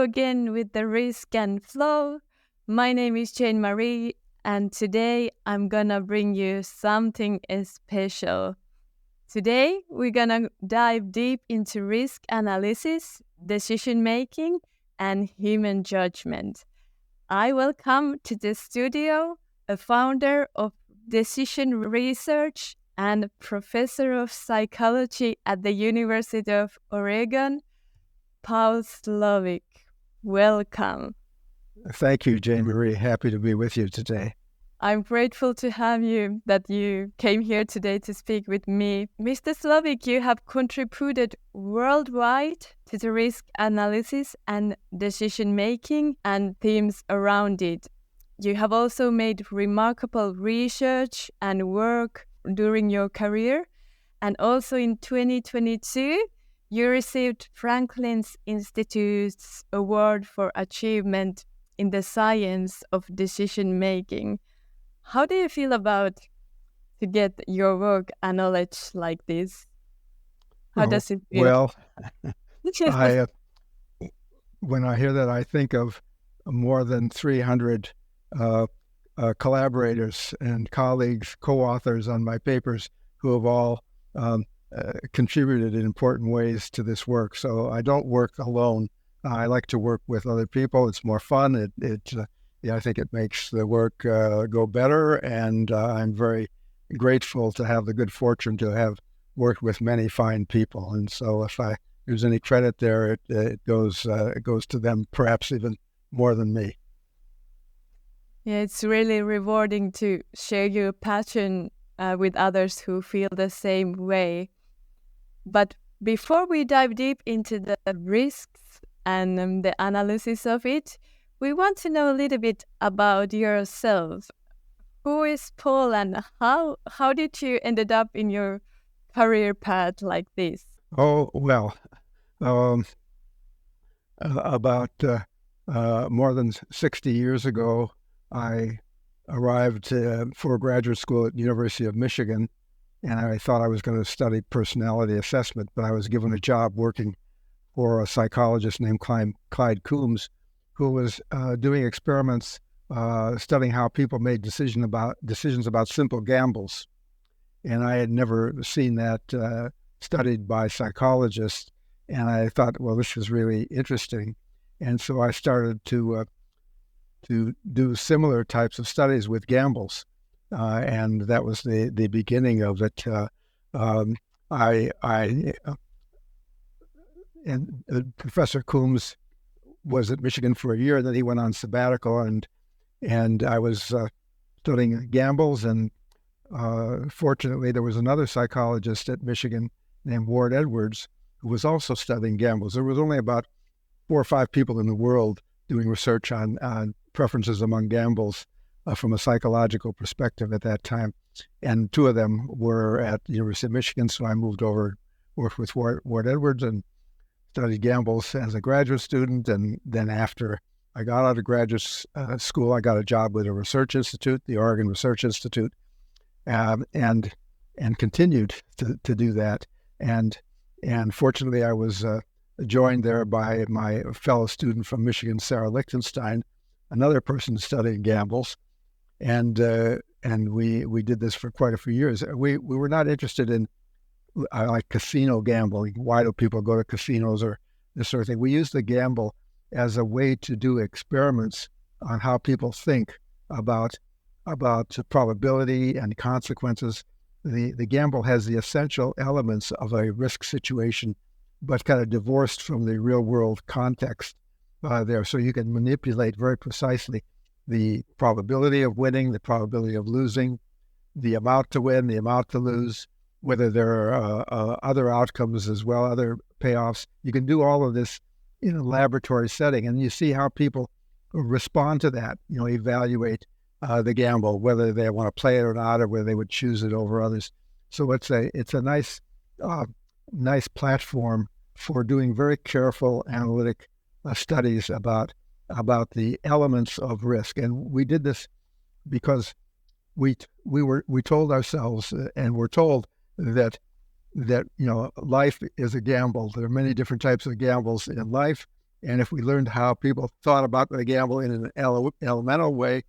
again with the Risk and Flow. My name is Jane Marie, and today I'm gonna bring you something special. Today we're gonna dive deep into risk analysis, decision making, and human judgment. I welcome to the studio a founder of decision research and professor of psychology at the University of Oregon, Professor Slovic. Welcome. Thank you, Jane Marie. Happy to be with you today. I'm grateful to have you, that you came here today to speak with me. Mr. Slovic, you have contributed worldwide to the risk analysis and decision making and themes around it. You have also made remarkable research and work during your career. And also in 2022, you received Franklin Institute's Award for Achievement in the Science of Decision Making. How do you feel about to get your work acknowledged like this? How does it feel? Well, when I hear that, I think of more than 300 collaborators and colleagues, co-authors on my papers who have all contributed in important ways to this work. So I don't work alone. I like to work with other people. It's more fun. I think it makes the work go better. And I'm very grateful to have the good fortune to have worked with many fine people. And so if there's any credit there, it goes to them, perhaps even more than me. Yeah, it's really rewarding to share your passion with others who feel the same way. But before we dive deep into the risks and the analysis of it, we want to know a little bit about yourself. Who is Paul, and how did you ended up in your career path like this? Oh, well, about more than 60 years ago, I arrived for graduate school at the University of Michigan, and I thought I was going to study personality assessment, but I was given a job working for a psychologist named Clyde Coombs, who was doing experiments studying how people made decisions about simple gambles. And I had never seen that studied by psychologists, and I thought, well, this is really interesting. And so I started to do similar types of studies with gambles, and that was the beginning of it. Professor Coombs was at Michigan for a year, and then he went on sabbatical, and I was studying gambles, and fortunately there was another psychologist at Michigan named Ward Edwards who was also studying gambles. There was only about 4 or 5 people in the world doing research on preferences among gambles from a psychological perspective at that time, and 2 of them were at the University of Michigan, so I moved over, worked with Ward Edwards, and studied gambles as a graduate student. And then after I got out of graduate school, I got a job with a research institute, the Oregon Research Institute, and continued to do that. And fortunately, I was joined there by my fellow student from Michigan, Sarah Lichtenstein, another person studying gambles, and we did this for quite a few years. We were not interested in like casino gambling. Why do people go to casinos or this sort of thing? We used the gamble as a way to do experiments on how people think about probability and consequences. The gamble has the essential elements of a risk situation, but kind of divorced from the real world context there. So you can manipulate very precisely the probability of winning, the probability of losing, the amount to win, the amount to lose, whether there are other outcomes as well, other payoffs. You can do all of this in a laboratory setting, and you see how people respond to that, evaluate the gamble, whether they want to play it or not, or whether they would choose it over others. So it's a nice platform for doing very careful analytic studies about the elements of risk. And we did this because we told ourselves, and we're told that life is a gamble. There are many different types of gambles in life, And if we learned how people thought about the gamble in an elemental way,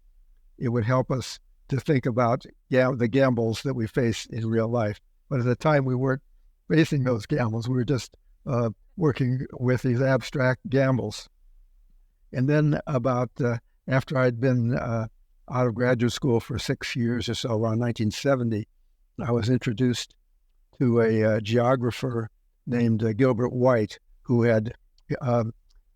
it would help us to think about the gambles that we face in real life. But at the time, we weren't facing those gambles. We were just working with these abstract gambles. And then about after I'd been out of graduate school for 6 years or so, around 1970, I was introduced to a geographer named Gilbert White, who had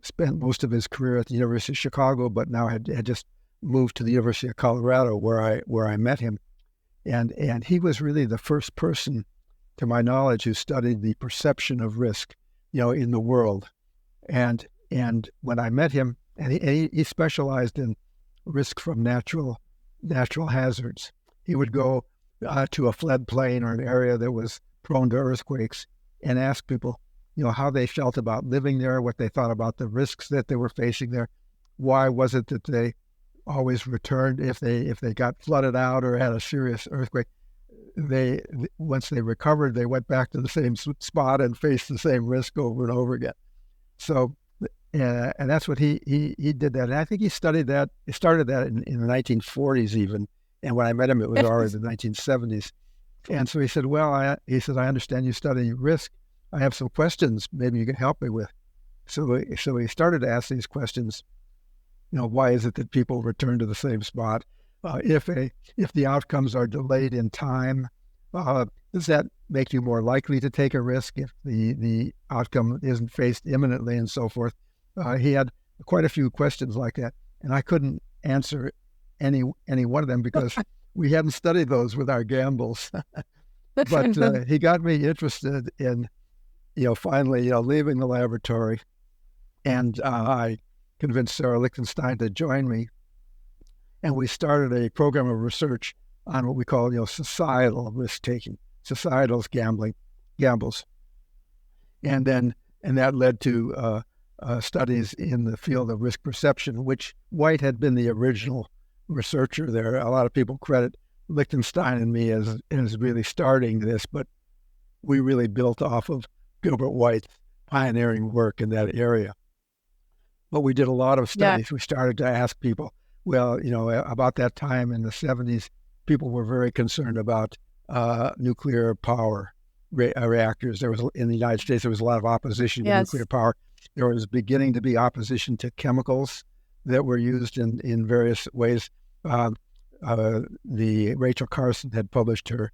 spent most of his career at the University of Chicago, but now had just moved to the University of Colorado, where I met him. And he was really the first person, to my knowledge, who studied the perception of risk, in the world. And when I met him, and he specialized in risk from natural hazards. He would go to a floodplain or an area that was prone to earthquakes and ask people, how they felt about living there, what they thought about the risks that they were facing there. Why was it that they always returned if they got flooded out or had a serious earthquake? Once they recovered, they went back to the same spot and faced the same risk over and over again. So, and that's what he did that. And I think he studied that. He started that in the 1940s even. And when I met him, it was already the 1970s. And so he said, I understand you study risk. I have some questions maybe you can help me with. So he started to ask these questions. Why is it that people return to the same spot? If the outcomes are delayed in time, does that make you more likely to take a risk if the outcome isn't faced imminently and so forth? He had quite a few questions like that, and I couldn't answer any one of them because we hadn't studied those with our gambles. But he got me interested in, finally, leaving the laboratory, and I convinced Sarah Lichtenstein to join me, and we started a program of research on what we call, societal risk-taking, societal's gambles, and that led to studies in the field of risk perception, which White had been the original researcher there. A lot of people credit Lichtenstein and me as really starting this, but we really built off of Gilbert White's pioneering work in that area. But we did a lot of studies. Yeah. We started to ask people, about that time in the 70s, people were very concerned about nuclear power reactors. There was, in the United States, there was a lot of opposition to nuclear power. There was beginning to be opposition to chemicals that were used in various ways. The Rachel Carson had published her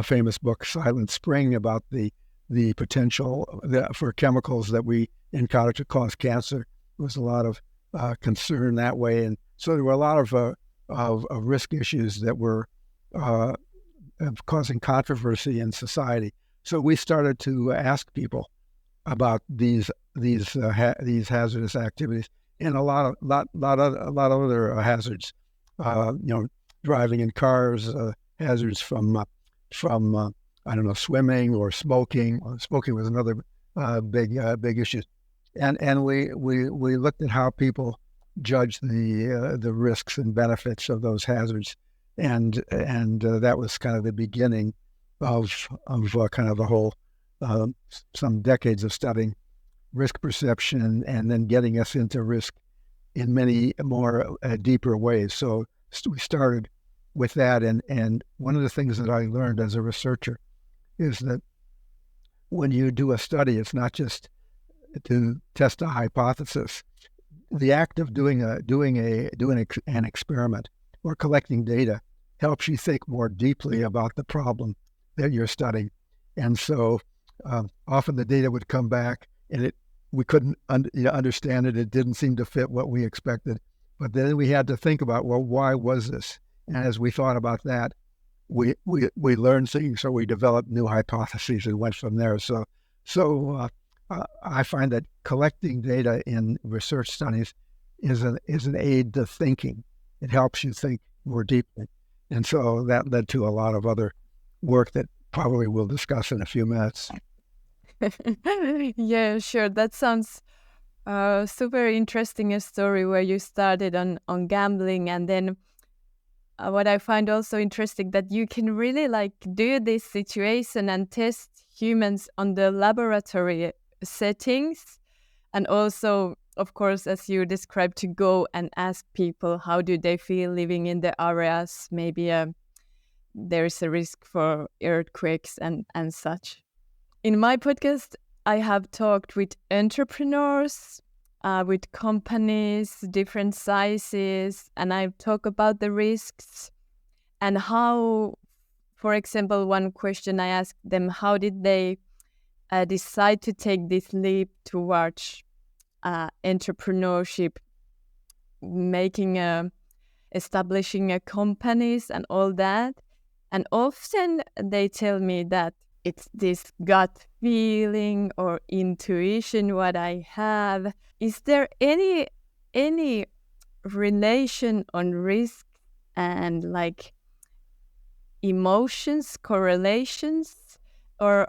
famous book, Silent Spring, about the potential for chemicals that we encounter to cause cancer. There was a lot of concern that way. And so there were a lot of risk issues that were causing controversy in society. So we started to ask people about these hazardous activities and a lot of other hazards. Driving in cars, hazards from swimming or smoking. Smoking was another big issue, and we looked at how people judge the risks and benefits of those hazards, and that was kind of the beginning of kind of the whole some decades of studying risk perception and then getting us into risk in many more deeper ways. So we started with that, and one of the things that I learned as a researcher is that when you do a study, it's not just to test a hypothesis. The act of doing an experiment or collecting data helps you think more deeply about the problem that you're studying. And so often the data would come back and we couldn't understand it. It didn't seem to fit what we expected. But then we had to think about, well, why was this? And as we thought about that, we learned things, so we developed new hypotheses and went from there. So I find that collecting data in research studies is an aid to thinking. It helps you think more deeply. And so that led to a lot of other work that probably we'll discuss in a few minutes. Yeah, sure. That sounds super interesting, a story where you started on gambling, and then what I find also interesting that you can really do this situation and test humans on the laboratory settings, and also of course, as you described, to go and ask people how do they feel living in the areas. Maybe there is a risk for earthquakes and such. In my podcast, I have talked with entrepreneurs, with companies, different sizes, and I've talked about the risks and how, for example, one question I asked them, how did they decide to take this leap towards entrepreneurship, establishing a companies and all that. And often they tell me that it's this gut feeling or intuition what I have. Is there any relation on risk and like emotions, correlations, or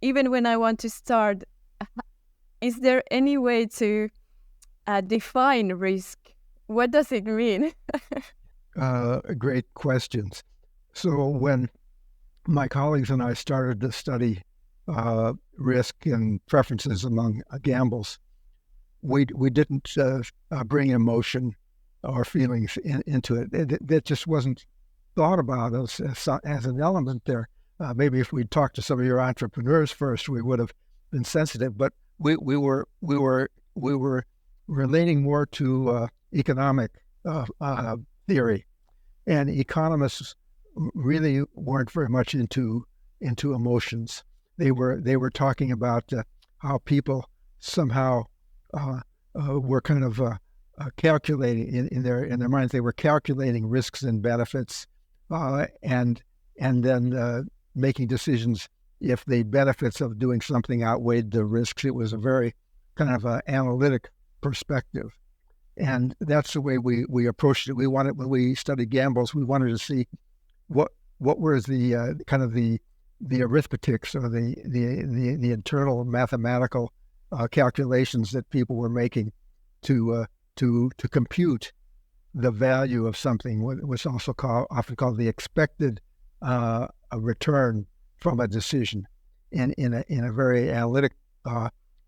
even when I want to start, is there any way to define risk? What does it mean? Great questions. So when my colleagues and I started to study risk and preferences among gambles, we didn't bring emotion or feelings into it. It just wasn't thought about as an element there. Maybe if we'd talked to some of your entrepreneurs first, we would have been sensitive. But we were relating more to economic theory, and economists really weren't very much into emotions. They were talking about how people somehow were kind of calculating in their minds. They were calculating risks and benefits, and then making decisions if the benefits of doing something outweighed the risks. It was a very kind of analytic perspective. And that's the way we approached it. We wanted, when we studied gambles, we wanted to see what were the kind of the arithmetics or the internal mathematical calculations that people were making to compute the value of something, what was also often called the expected a return from a decision, in a very analytic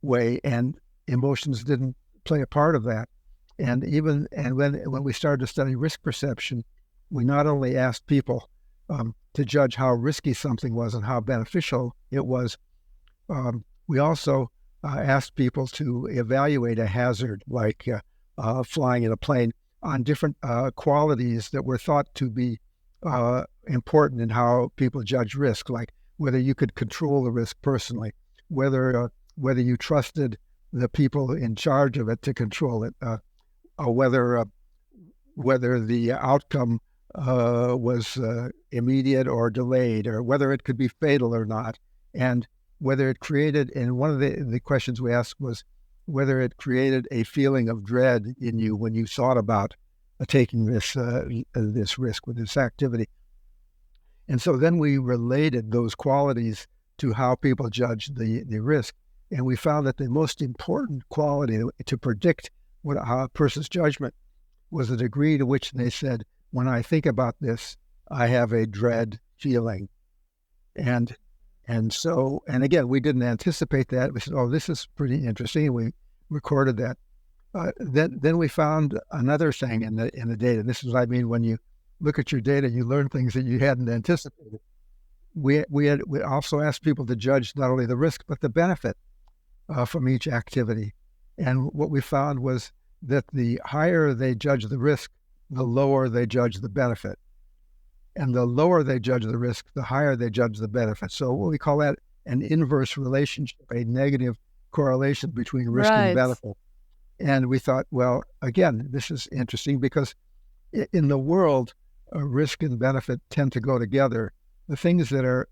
way, and emotions didn't play a part of that. And when we started to study risk perception, we not only asked people to judge how risky something was and how beneficial it was, we also asked people to evaluate a hazard like flying in a plane on different qualities that were thought to be important in how people judge risk, like whether you could control the risk personally, whether you trusted the people in charge of it to control it, or whether the outcome was immediate or delayed, or whether it could be fatal or not, and whether it created. And one of the questions we asked was whether it created a feeling of dread in you when you thought about taking this risk with this activity. And so then we related those qualities to how people judge the risk. And we found that the most important quality to predict how a person's judgment was the degree to which they said, when I think about this, I have a dread feeling. And again, we didn't anticipate that. We said, oh, this is pretty interesting. We recorded that. Then we found another thing in the data. This is what I mean when you look at your data, you learn things that you hadn't anticipated. We also asked people to judge not only the risk, but the benefit from each activity. And what we found was that the higher they judge the risk, the lower they judge the benefit. And the lower they judge the risk, the higher they judge the benefit. So what we call that an inverse relationship, a negative correlation between risk and benefit. And we thought, well, again, this is interesting because in the world, risk and benefit tend to go together. The things that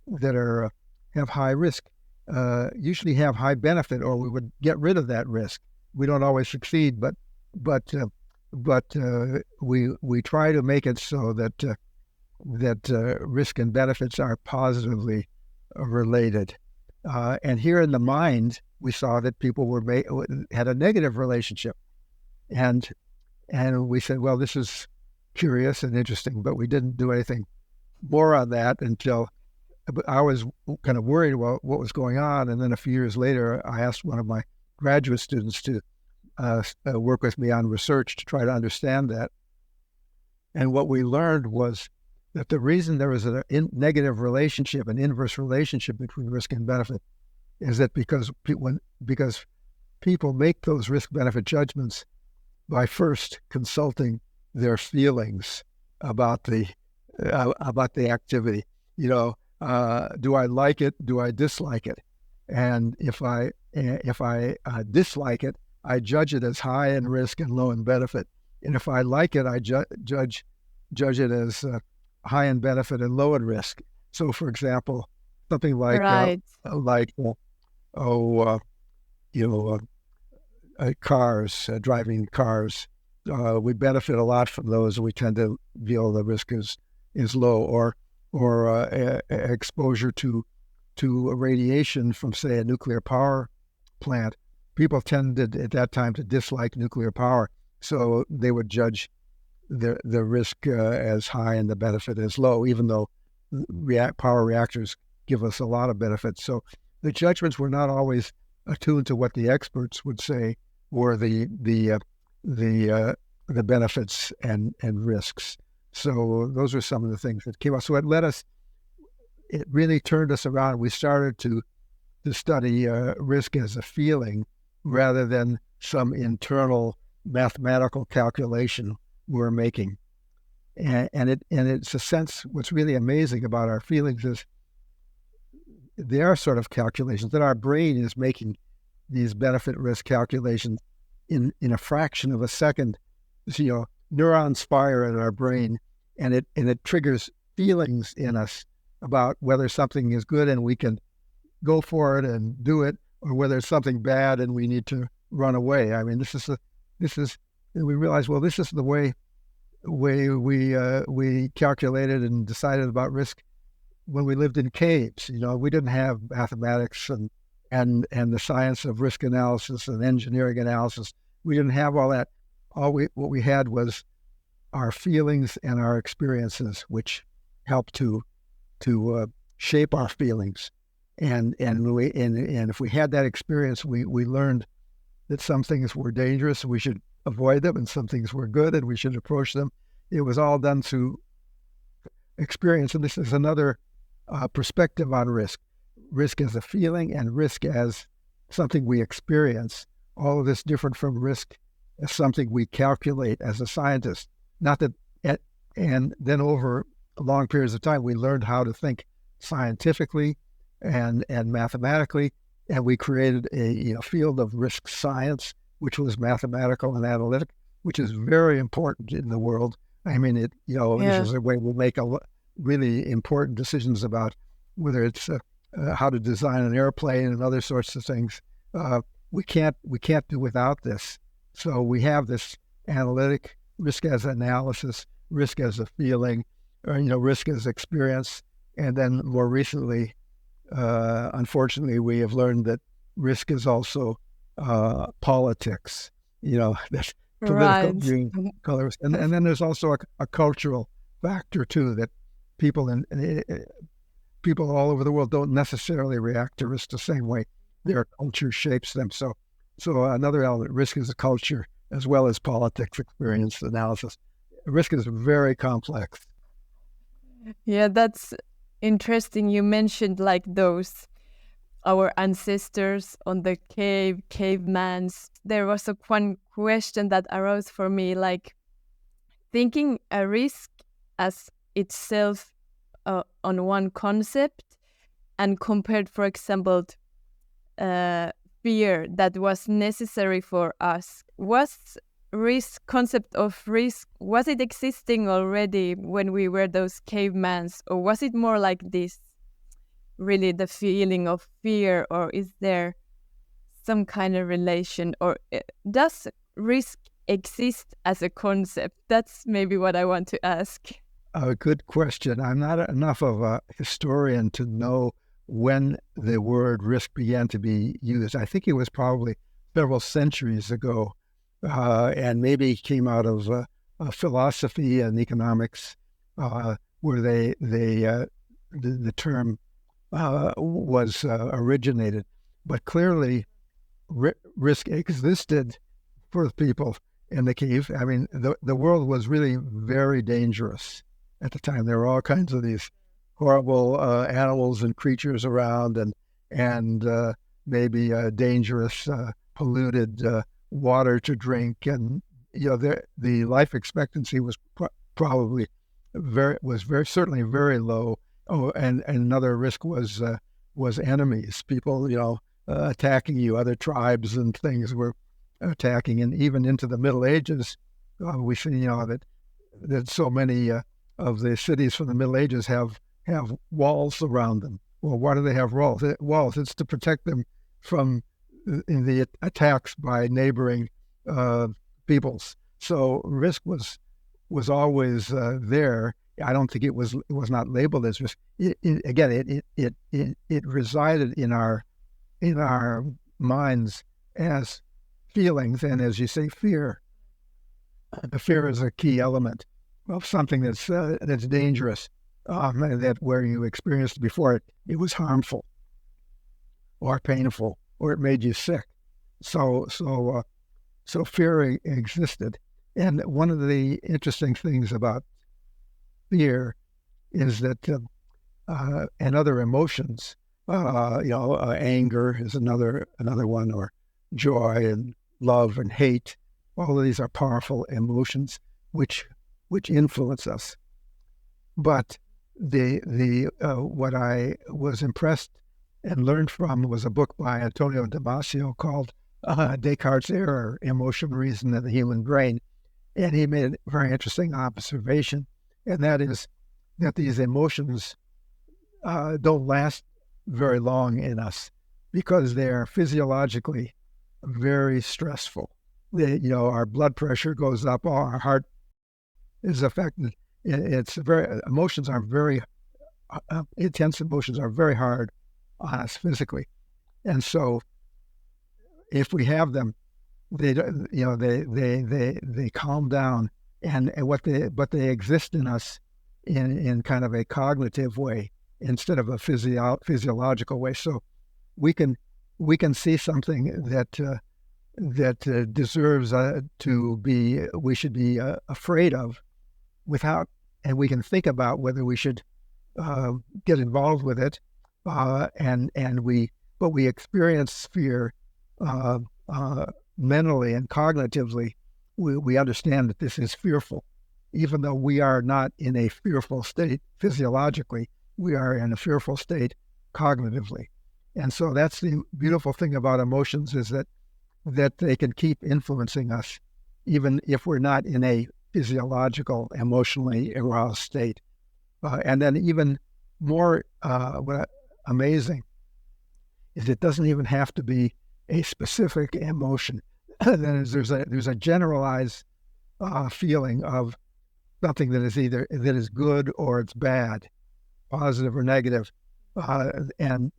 have high risk usually have high benefit, or we would get rid of that risk. We don't always succeed, but we try to make it so that risk and benefits are positively related. And here in the mind, we saw that people had a negative relationship, and we said, well, this is curious and interesting, but we didn't do anything more on that until I was kind of worried about what was going on. And then a few years later, I asked one of my graduate students to work with me on research to try to understand that. And what we learned was that the reason there is a negative relationship, an inverse relationship between risk and benefit, is that because people make those risk-benefit judgments by first consulting their feelings about the activity. Do I like it? Do I dislike it? And if I dislike it, I judge it as high in risk and low in benefit. And if I like it, I judge it as high in benefit and low in risk. So, for example, something like Right. cars, driving cars. We benefit a lot from those. We tend to feel the risk is low, or exposure to radiation from, say, a nuclear power plant. People tended at that time to dislike nuclear power, so they would judge the risk as high and the benefit as low, even though power reactors give us a lot of benefits. So the judgments were not always attuned to what the experts would say were the benefits and risks. So those are some of the things that came out. So it really turned us around. We started to study risk as a feeling rather than some internal mathematical calculation we're making. And it's a sense, what's really amazing about our feelings is they are sort of calculations that our brain is making these benefit risk calculations in a fraction of a second. So, neurons fire in our brain, and it triggers feelings in us about whether something is good and we can go for it and do it, or whether it's something bad and we need to run away. I mean, we realize, well, this is the way we calculated and decided about risk when we lived in caves. We didn't have mathematics and the science of risk analysis and engineering analysis. We didn't have all that. What we had was our feelings and our experiences, which helped to shape our feelings. And if we had that experience, we learned that some things were dangerous and we should avoid them, and some things were good and we should approach them. It was all done through experience. And this is another perspective on risk. Risk as a feeling and risk as something we experience. All of this different from risk as something we calculate as a scientist. And then over long periods of time, we learned how to think scientifically and mathematically, and we created a field of risk science, which was mathematical and analytic, which is very important in the world. I mean, this is a way we make really important decisions about whether it's how to design an airplane and other sorts of things. We can't do without this. So we have this analytic risk as analysis, risk as a feeling, or risk as experience, and then more recently, unfortunately, we have learned that risk is also politics. That's political being colors, and then there's also a cultural factor too, that people all over the world don't necessarily react to risk the same way. Their culture shapes them. So another element, risk is a culture as well as politics, experience, analysis. Risk is very complex. Yeah, that's interesting. You mentioned like our ancestors on the cavemans. There was one question that arose for me, like thinking a risk as itself on one concept and compared, for example, fear that was necessary for us. Was concept of risk, was it existing already when we were those cavemans, or was it more like this, really the feeling of fear, or is there some kind of relation, or does risk exist as a concept? That's maybe what I want to ask. A good question. I'm not enough of a historian to know when the word risk began to be used. I think it was probably several centuries ago, and maybe came out of philosophy and economics, where the term was originated. But clearly, risk existed for the people in the cave. I mean, the world was really very dangerous at the time. There were all kinds of these horrible animals and creatures around, and maybe dangerous, polluted water to drink, and the life expectancy was probably certainly very low. Oh, and another risk was enemies, people attacking you. Other tribes and things were attacking, and even into the Middle Ages, we see that so many of the cities from the Middle Ages have walls around them. Well, why do they have walls? It's to protect them from the attacks by neighboring peoples. So risk was always there. I don't think it was not labeled as risk. It resided in our minds as feelings, and as you say, fear. The fear is a key element of something that's dangerous. That where you experienced before it was harmful, or painful, or it made you sick. So fear existed, and one of the interesting things about fear is that, and other emotions, anger is another one, or joy and love and hate. All of these are powerful emotions which influence us. But the what I was impressed and learned from was a book by Antonio Damasio called Descartes' Error: Emotion, Reason, and the Human Brain. And he made a very interesting observation, and that is that these emotions don't last very long in us because they're physiologically very stressful. Our blood pressure goes up, our heart is affected. Emotions are very intense. Emotions are very hard on us physically, and so if we have them, they calm down, but they exist in us in kind of a cognitive way instead of a physiological way. So we can see something that deserves we should be afraid of, and we can think about whether we should get involved with it, but we experience fear mentally and cognitively. We understand that this is fearful, even though we are not in a fearful state physiologically. We are in a fearful state cognitively, and so that's the beautiful thing about emotions, is that they can keep influencing us, even if we're not in a physiological, emotionally aroused state. And then even more amazing is it doesn't even have to be a specific emotion. That is, there's a generalized feeling of something that is good or it's bad, positive or negative. And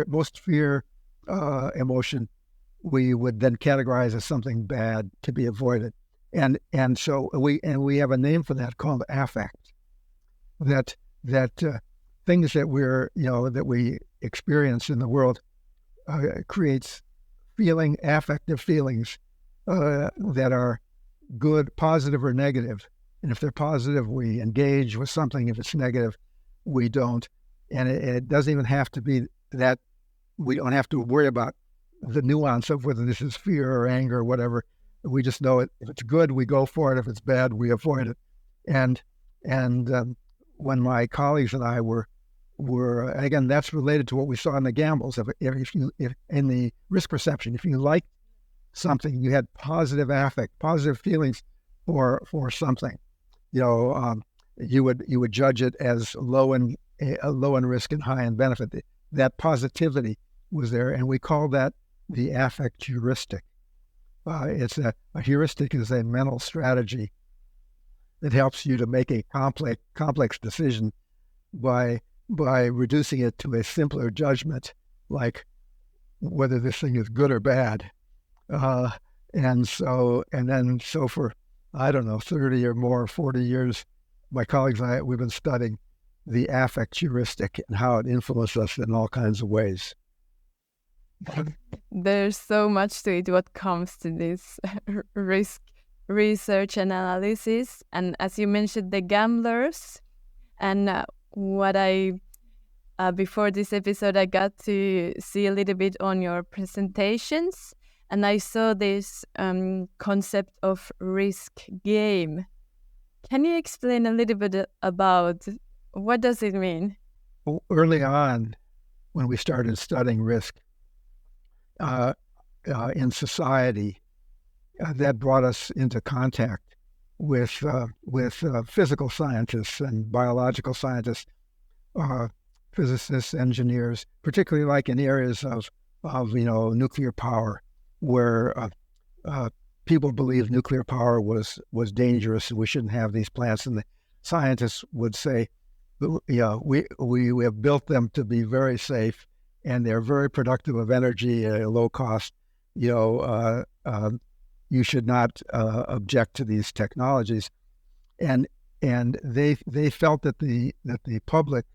most fear emotion we would then categorize as something bad to be avoided. And so we have a name for that called affect. That things that that we experience in the world creates affective feelings that are good, positive or negative. And if they're positive, we engage with something. If it's negative, we don't. And it doesn't even have to be that. We don't have to worry about the nuance of whether this is fear or anger or whatever. We just know it. If it's good, we go for it. If it's bad, we avoid it. And when my colleagues and I were and again, that's related to what we saw in the gambles. If in the risk perception, if you liked something, you had positive affect, positive feelings for something, you would judge it as low in risk and high in benefit. That positivity was there, and we call that the affect heuristic. It's a heuristic is a mental strategy that helps you to make a complex decision by reducing it to a simpler judgment, like whether this thing is good or bad. And then for, I don't know, 30 or more, 40 years, my colleagues and I, we've been studying the affect heuristic and how it influences us in all kinds of ways. There's so much to it what comes to this risk research and analysis. And as you mentioned, the gamblers, and what I before this episode, I got to see a little bit on your presentations, and I saw this concept of risk game. Can you explain a little bit about what does it mean? Early on, when we started studying risk in society, that brought us into contact with physical scientists and biological scientists, physicists, engineers, particularly like in areas of nuclear power, where people believed nuclear power was dangerous and we shouldn't have these plants. And the scientists would say, we have built them to be very safe, and they're very productive of energy at a low cost. You should not object to these technologies, and they felt that the public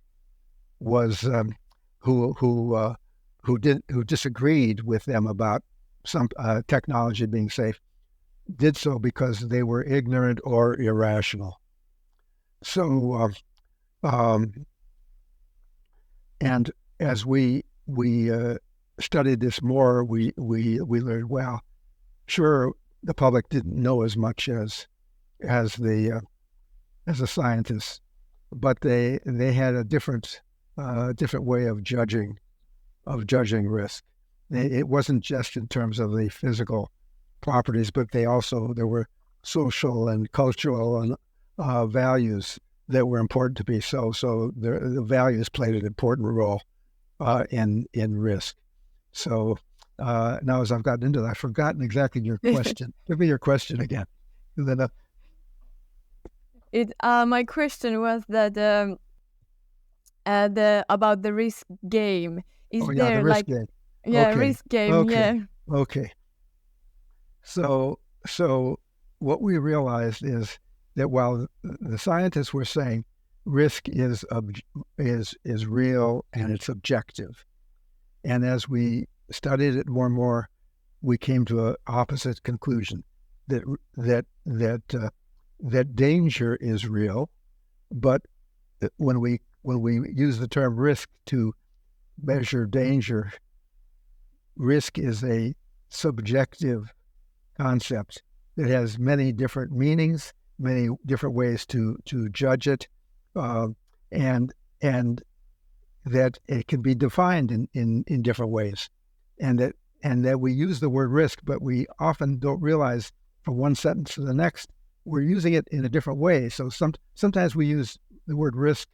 was who disagreed with them about some technology being safe, did so because they were ignorant or irrational. So, and as we studied this more, we learned, well, sure, the public didn't know as much as the scientists, but they had a different way of judging risk. It wasn't just in terms of the physical properties, but there were social and cultural and values that were important to be so. So the values played an important role in risk. So now, as I've gotten into that, I've forgotten exactly your question. Give me your question again. Then, my question was that about the risk game. Is there the risk game. Okay. Risk game? Okay. Yeah. Okay. So what we realized is that while the scientists were saying risk is real and it's objective, and as we studied it more and more, we came to an opposite conclusion that danger is real, but when we use the term risk to measure danger, risk is a subjective concept that has many different meanings, many different ways to judge it, and that it can be defined in different ways, and that we use the word risk, but we often don't realize from one sentence to the next we're using it in a different way. So sometimes we use the word risk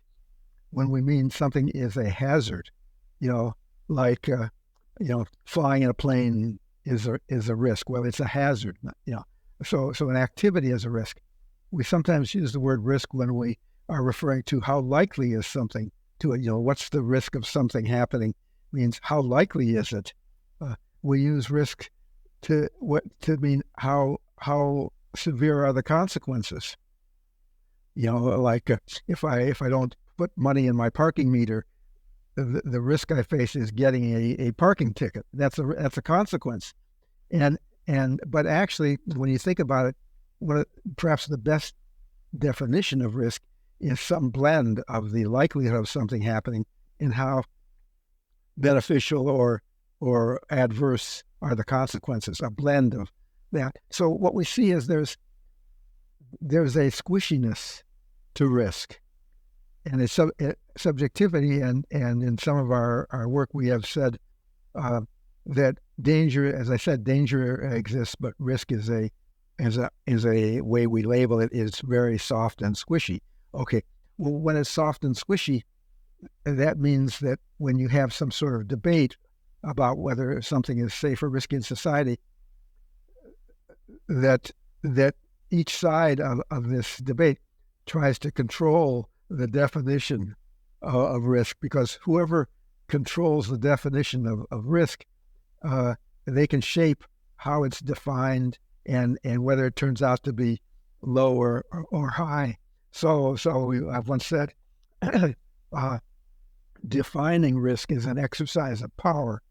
when we mean something is a hazard, like flying in a plane is a risk. Well, it's a hazard, So an activity is a risk. We sometimes use the word risk when we are referring to how likely is something to it. What's the risk of something happening? Means how likely is it? We use risk to mean how severe are the consequences. Like if I don't put money in my parking meter, the risk I face is getting a parking ticket. That's a consequence. But actually, when you think about it, perhaps the best definition of risk is some blend of the likelihood of something happening and how beneficial or adverse are the consequences, a blend of that. So what we see is there's a squishiness to risk, and it's subjectivity, and in some of our work we have said that danger, as I said, danger exists, but risk is a way we label it, is very soft and squishy. Okay, well, when it's soft and squishy, that means that when you have some sort of debate about whether something is safe or risky in society, that each side of this debate tries to control the definition of risk, because whoever controls the definition of risk, they can shape how it's defined and whether it turns out to be low or high. So I've once said, defining risk is an exercise of power,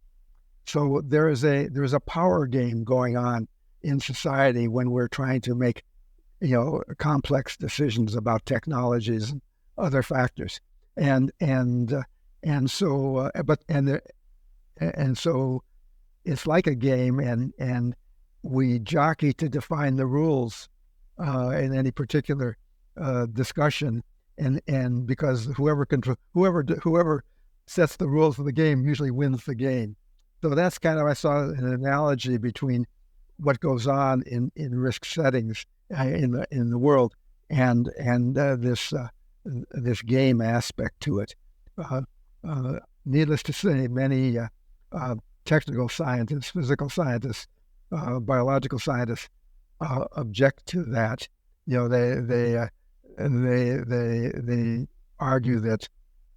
So there is a power game going on in society when we're trying to make complex decisions about technologies and other factors, and so it's like a game, and we jockey to define the rules in any particular discussion, and because whoever sets the rules of the game usually wins the game. So that's kind of, I saw an analogy between what goes on in risk settings in the world and this game aspect to it. Needless to say, many technical scientists, physical scientists, biological scientists object to that. They argue that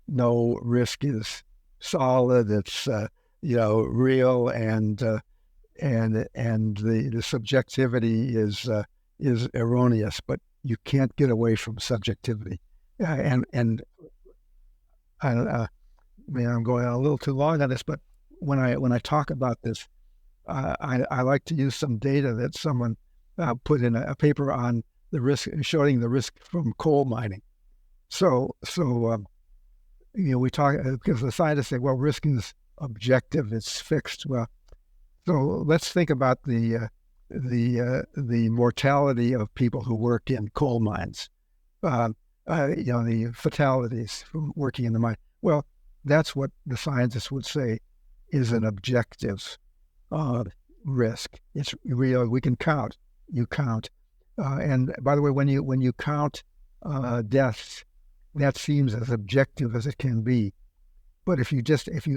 no risk is solid. It's real, and the subjectivity is erroneous. But you can't get away from subjectivity. And I mean, I'm going a little too long on this, but when I talk about this, I like to use some data that someone put in a paper on the risk, showing the risk from coal mining. So we talk, because the scientists say, well, risk is objective, it's fixed. Well, so let's think about the mortality of people who work in coal mines. The fatalities from working in the mine. Well, that's what the scientists would say is an objective risk. It's real. We can count. You count. And by the way, when you count deaths, that seems as objective as it can be. But if you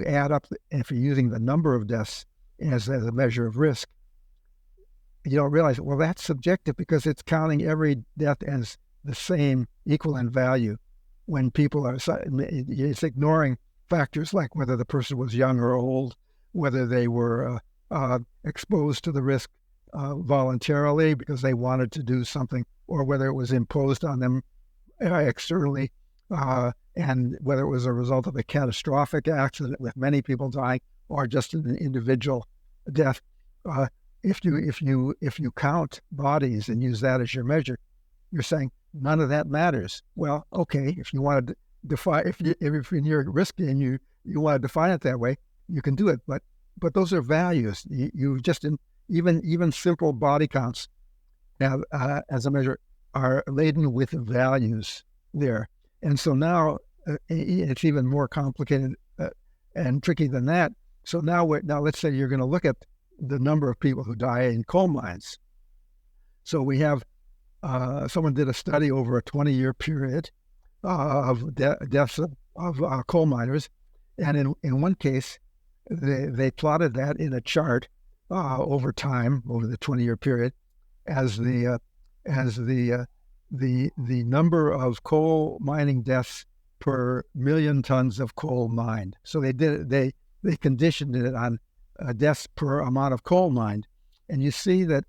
add up, if you're using the number of deaths as a measure of risk, you don't realize, well, that's subjective because it's counting every death as the same, equal in value. When people are, it's ignoring factors like whether the person was young or old, whether they were exposed to the risk voluntarily because they wanted to do something, or whether it was imposed on them externally, and whether it was a result of a catastrophic accident with many people dying, or just an individual death. If you count bodies and use that as your measure, you're saying none of that matters. Well, okay, if you want to define, if in your risk game you want to define it that way, you can do it. But those are values. You just even simple body counts have, as a measure, are laden with values there. And so now it's even more complicated and tricky than that. So now let's say you're going to look at the number of people who die in coal mines. So we have someone did a study over a 20-year period of deaths of coal miners, and in one case they plotted that in a chart over time, over the 20-year period, as the number of coal mining deaths per million tons of coal mined. So they conditioned it on deaths per amount of coal mined, and you see that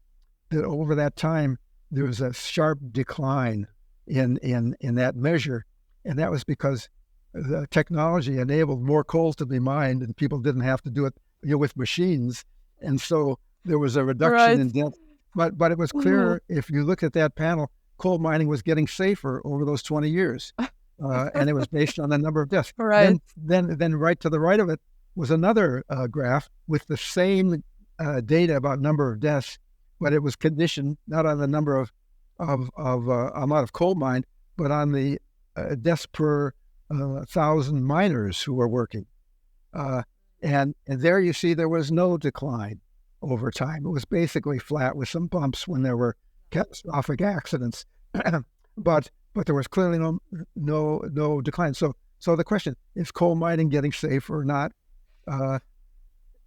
over that time there was a sharp decline in that measure, and that was because the technology enabled more coal to be mined, and people didn't have to do it with machines, and so there was a reduction in death. But it was clear if you looked at that panel, coal mining was getting safer over those 20 years, and it was based on the number of deaths. Right. Then right to the right of it was another graph with the same data about number of deaths, but it was conditioned not on the number of amount of coal mined, but on the deaths per 1,000 miners who were working. And there you see there was no decline over time. It was basically flat with some bumps when there were catastrophic accidents, but there was clearly no decline. So the question is, coal mining getting safer or not?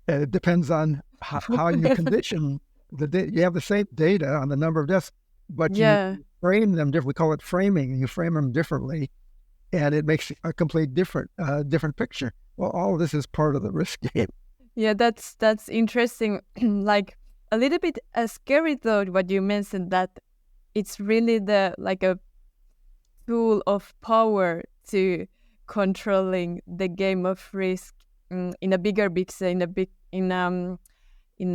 It depends on how you condition the data. You have the same data on the number of deaths, but you frame them different. We call it framing. You frame them differently, and it makes a complete different picture. Well, all of this is part of the risk game. Yeah, that's interesting. Like a little bit a scary thought what you mentioned, that it's really like a tool of power to controlling the game of risk in a bigger picture, in a big in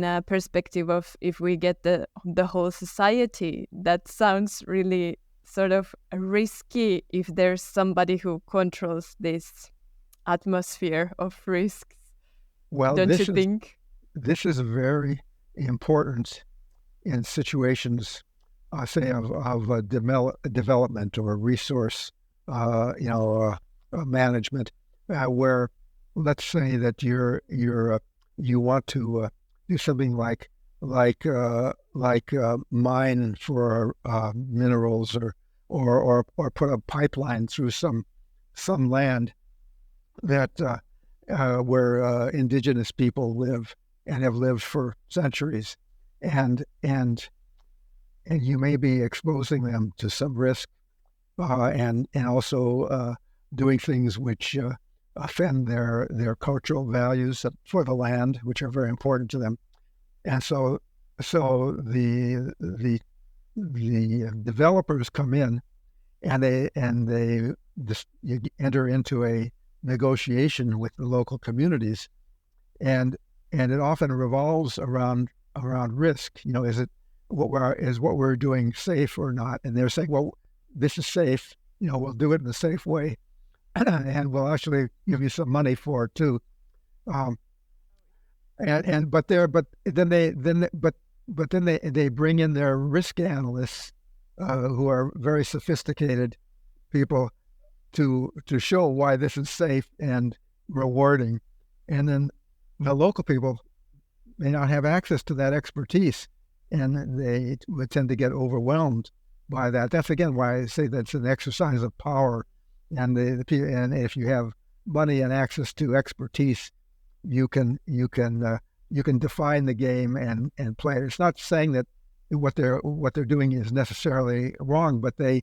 a perspective of if we get the whole society, that sounds really sort of risky if there's somebody who controls this atmosphere of risks. Well, Don't you think? this is very important in situations, say, of development or resource, management, where let's say that you want to do something like mine for minerals or put a pipeline through some land that where indigenous people live and have lived for centuries, and you may be exposing them to some risk, and also doing things which offend their cultural values for the land, which are very important to them. And so the developers come in, and they you enter into a negotiation with the local communities, and it often revolves around risk. Is what we're doing safe or not? And they're saying, well, this is safe. We'll do it in a safe way, and we'll actually give you some money for it too. But then they bring in their risk analysts, who are very sophisticated people, to show why this is safe and rewarding, and then the local people may not have access to that expertise, and they would tend to get overwhelmed by that. That's again why I say that's an exercise of power, and and if you have money and access to expertise, you can define the game and play it. It's not saying that what they're doing is necessarily wrong, but they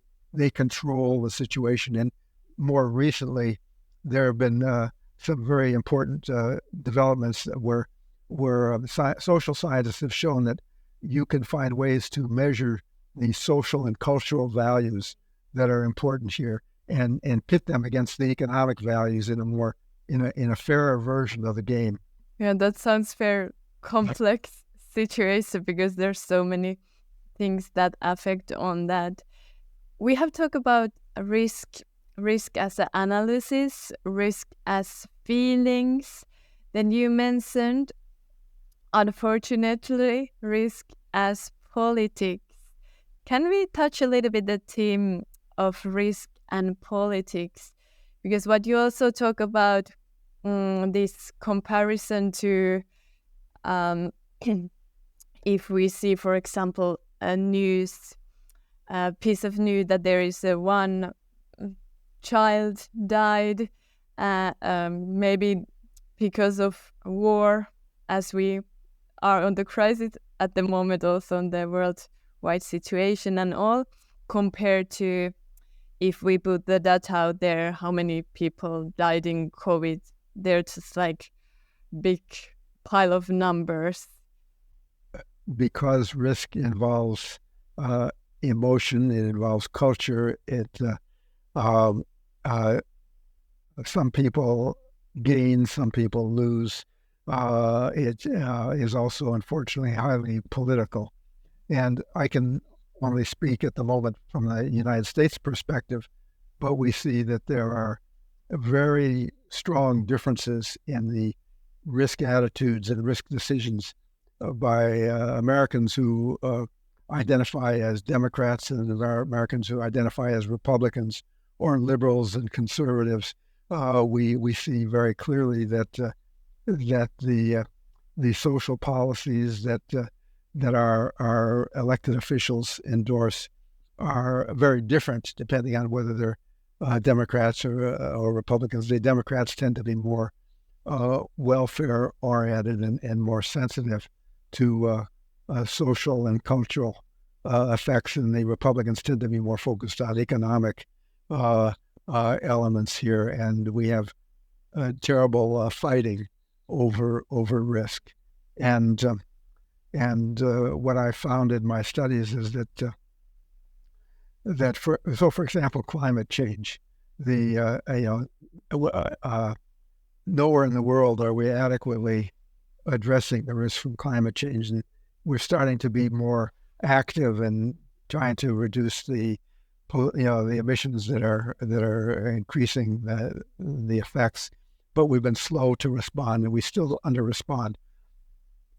control the situation. And more recently, there have been some very important developments where social scientists have shown that you can find ways to measure the social and cultural values that are important here, and pit them against the economic values in a fairer version of the game. Yeah, that sounds very complex situation, because there's so many things that affect on that. We have talked about risk as an analysis, risk as feelings. Then you mentioned, unfortunately, risk as politics. Can we touch a little bit the theme of risk and politics? Because what you also talk about, this comparison to if we see, for example, a piece of news that there is one child died, maybe because of war, as we are on the crisis at the moment, also on the worldwide situation and all, compared to if we put the data out there, how many people died in COVID. They're just like big pile of numbers. Because risk involves emotion, it involves culture. Some people gain, some people lose. It is also, unfortunately, highly political. And I can only speak at the moment from the United States perspective, but we see that there are very strong differences in the risk attitudes and risk decisions by Americans who identify as Democrats and Americans who identify as Republicans, or liberals and conservatives. We see very clearly that the social policies that our elected officials endorse are very different depending on whether they're Democrats or Republicans. The Democrats tend to be more welfare oriented and more sensitive to social and cultural effects, and the Republicans tend to be more focused on economic elements here. And we have terrible fighting over risk. And what I found in my studies is that for example, climate change, nowhere in the world are we adequately addressing the risks from climate change, and we're starting to be more active in trying to reduce the emissions that are increasing the effects. But we've been slow to respond, and we still under respond.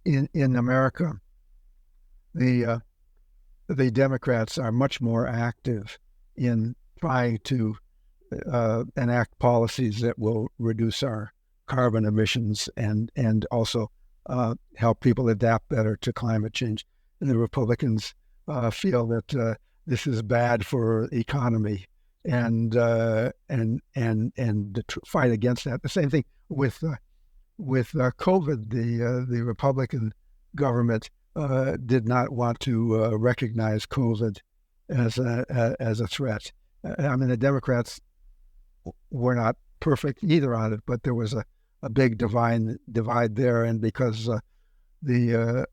In America, the Democrats are much more active in trying to enact policies that will reduce our carbon emissions and also help people adapt better to climate change. And the Republicans feel that this is bad for the economy and to fight against that. The same thing with COVID. The Republican government did not want to recognize COVID as a threat. I mean, the Democrats were not perfect either on it, but there was a big divide there, and because the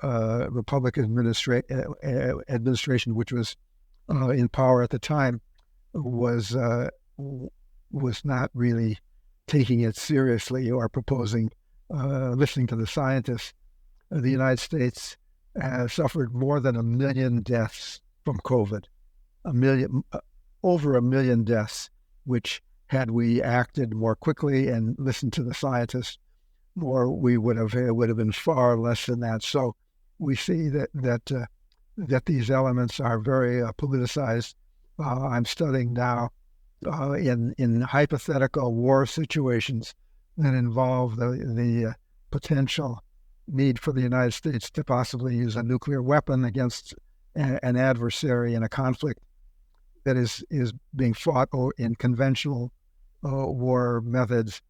Republican administration, which was in power at the time, was not really taking it seriously or proposing, listening to the scientists. The United States suffered more than 1 million deaths from COVID, over 1 million deaths, which had we acted more quickly and listened to the scientists more, it would have been far less than that. So we see that these elements are very politicized. I'm studying now in hypothetical war situations that involve the potential need for the United States to possibly use a nuclear weapon against an adversary in a conflict that is being fought in conventional war methods,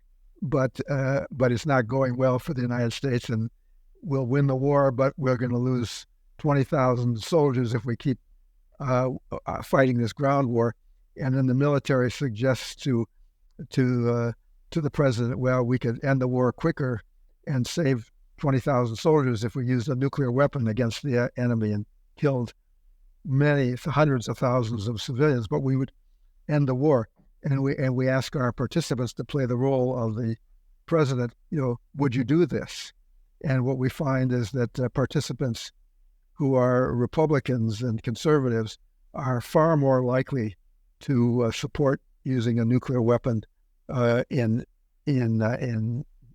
but it's not going well for the United States, and we'll win the war, but we're going to lose 20,000 soldiers if we keep fighting this ground war. And then the military suggests to the president, well, we could end the war quicker and save 20,000 soldiers if we used a nuclear weapon against the enemy and killed hundreds of thousands of civilians, but we would end the war. And we ask our participants to play the role of the president. Would you do this? And what we find is that participants who are Republicans and conservatives are far more likely to support using a nuclear weapon in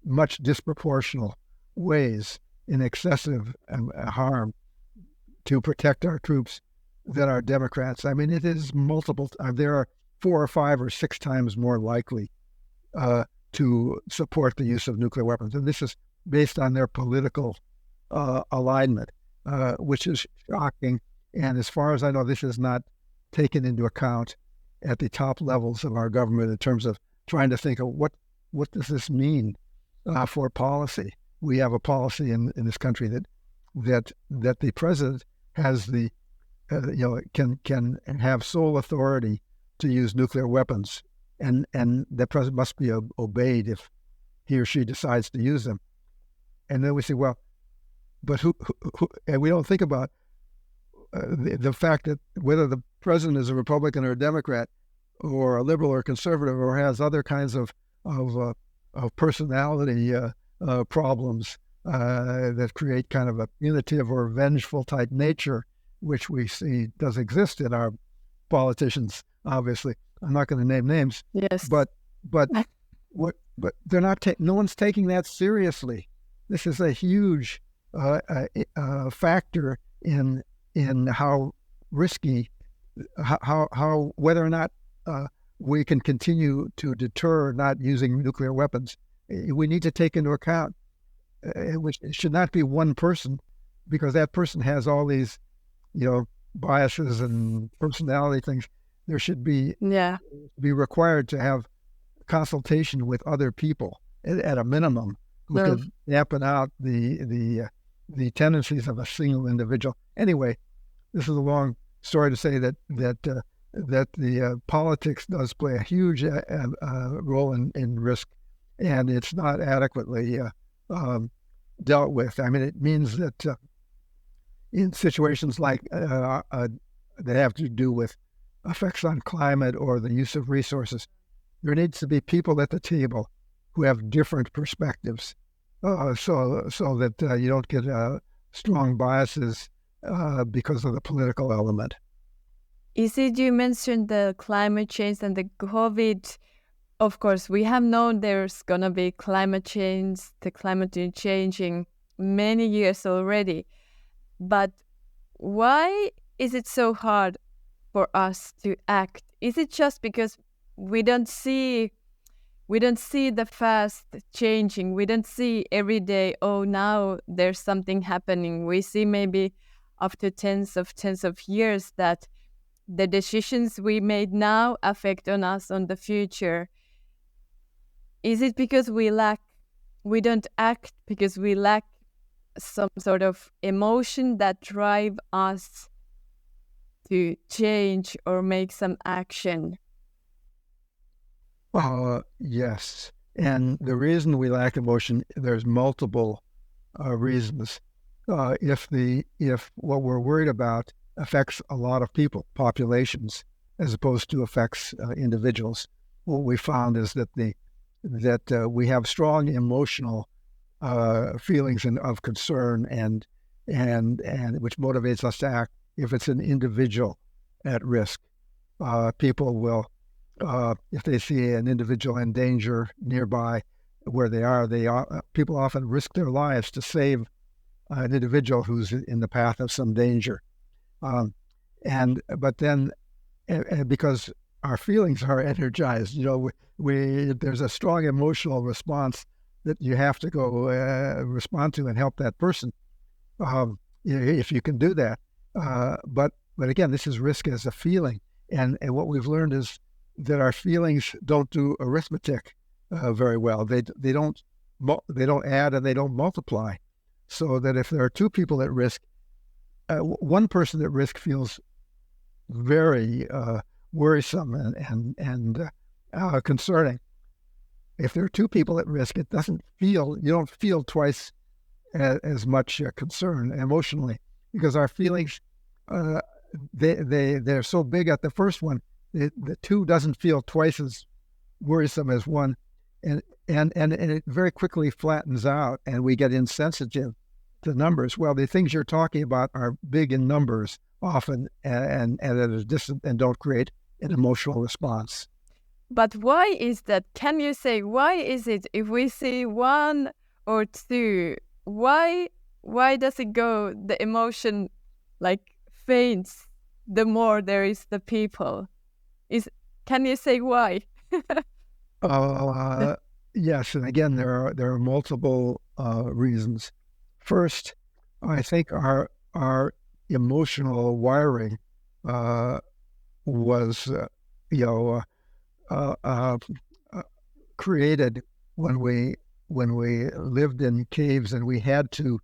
much disproportional ways, in excessive harm to protect our troops than are Democrats. I mean, it is multiple. There are 4 or 5 or 6 times more likely to support the use of nuclear weapons, and this is based on their political alignment, which is shocking. And as far as I know, this is not taken into account at the top levels of our government in terms of trying to think of what does this mean for policy. We have a policy in this country that the president has the can have sole authority to use nuclear weapons, and the president must be obeyed if he or she decides to use them. And then we say, well, but who and we don't think about the fact that whether the president is a Republican or a Democrat or a liberal or conservative or has other kinds of personality problems that create kind of a punitive or vengeful type nature, which we see does exist in our politicians. Obviously, I'm not going to name names. Yes, but they're not. No one's taking that seriously. This is a huge factor in how risky, how whether or not we can continue to deter not using nuclear weapons. We need to take into account which it should not be one person, because that person has all these, biases and personality things. There should be required to have consultation with other people at a minimum who can dampen out the tendencies of a single individual. Anyway, this is a long story to say that the politics does play a huge role in risk, and it's not adequately dealt with. I mean, it means that in situations like that have to do with effects on climate or the use of resources, there needs to be people at the table who have different perspectives so that you don't get strong biases because of the political element. Is it you mentioned the climate change and the COVID? Of course, we have known there's gonna be climate change, the climate is changing many years already. But why is it so hard for us to act? Is it just because we don't see the fast changing? We don't see every day, oh, now there's something happening. We see maybe after tens of years that the decisions we made now affect on us on the future. Is it because we don't act because we lack some sort of emotion that drive us to change or make some action? Yes. And the reason we lack emotion, there's multiple reasons. If what we're worried about affects a lot of people, populations, as opposed to affects individuals, what we found is that we have strong emotional feelings of concern and which motivates us to act. If it's an individual at risk, people will, if they see an individual in danger nearby where they are, people often risk their lives to save an individual who's in the path of some danger. But then, because our feelings are energized, there's a strong emotional response that you have to go respond to and help that person, if you can do that. But again, this is risk as a feeling, and what we've learned is that our feelings don't do arithmetic very well. They don't add and they don't multiply. So that if there are two people at risk, one person at risk feels very worrisome and concerning. If there are two people at risk, you don't feel twice as much concern emotionally, because our feelings, they're so big at the first one, the two doesn't feel twice as worrisome as one, and it very quickly flattens out, and we get insensitive to numbers. Well, the things you're talking about are big in numbers often, and at a distance, and don't create an emotional response. But why is that? Can you say why is it if we see one or two, why does it go, the emotion like faints the more there is the people? Can you say why? Yes, and again, there are multiple reasons. First, I think our emotional wiring was created when we lived in caves, and we had to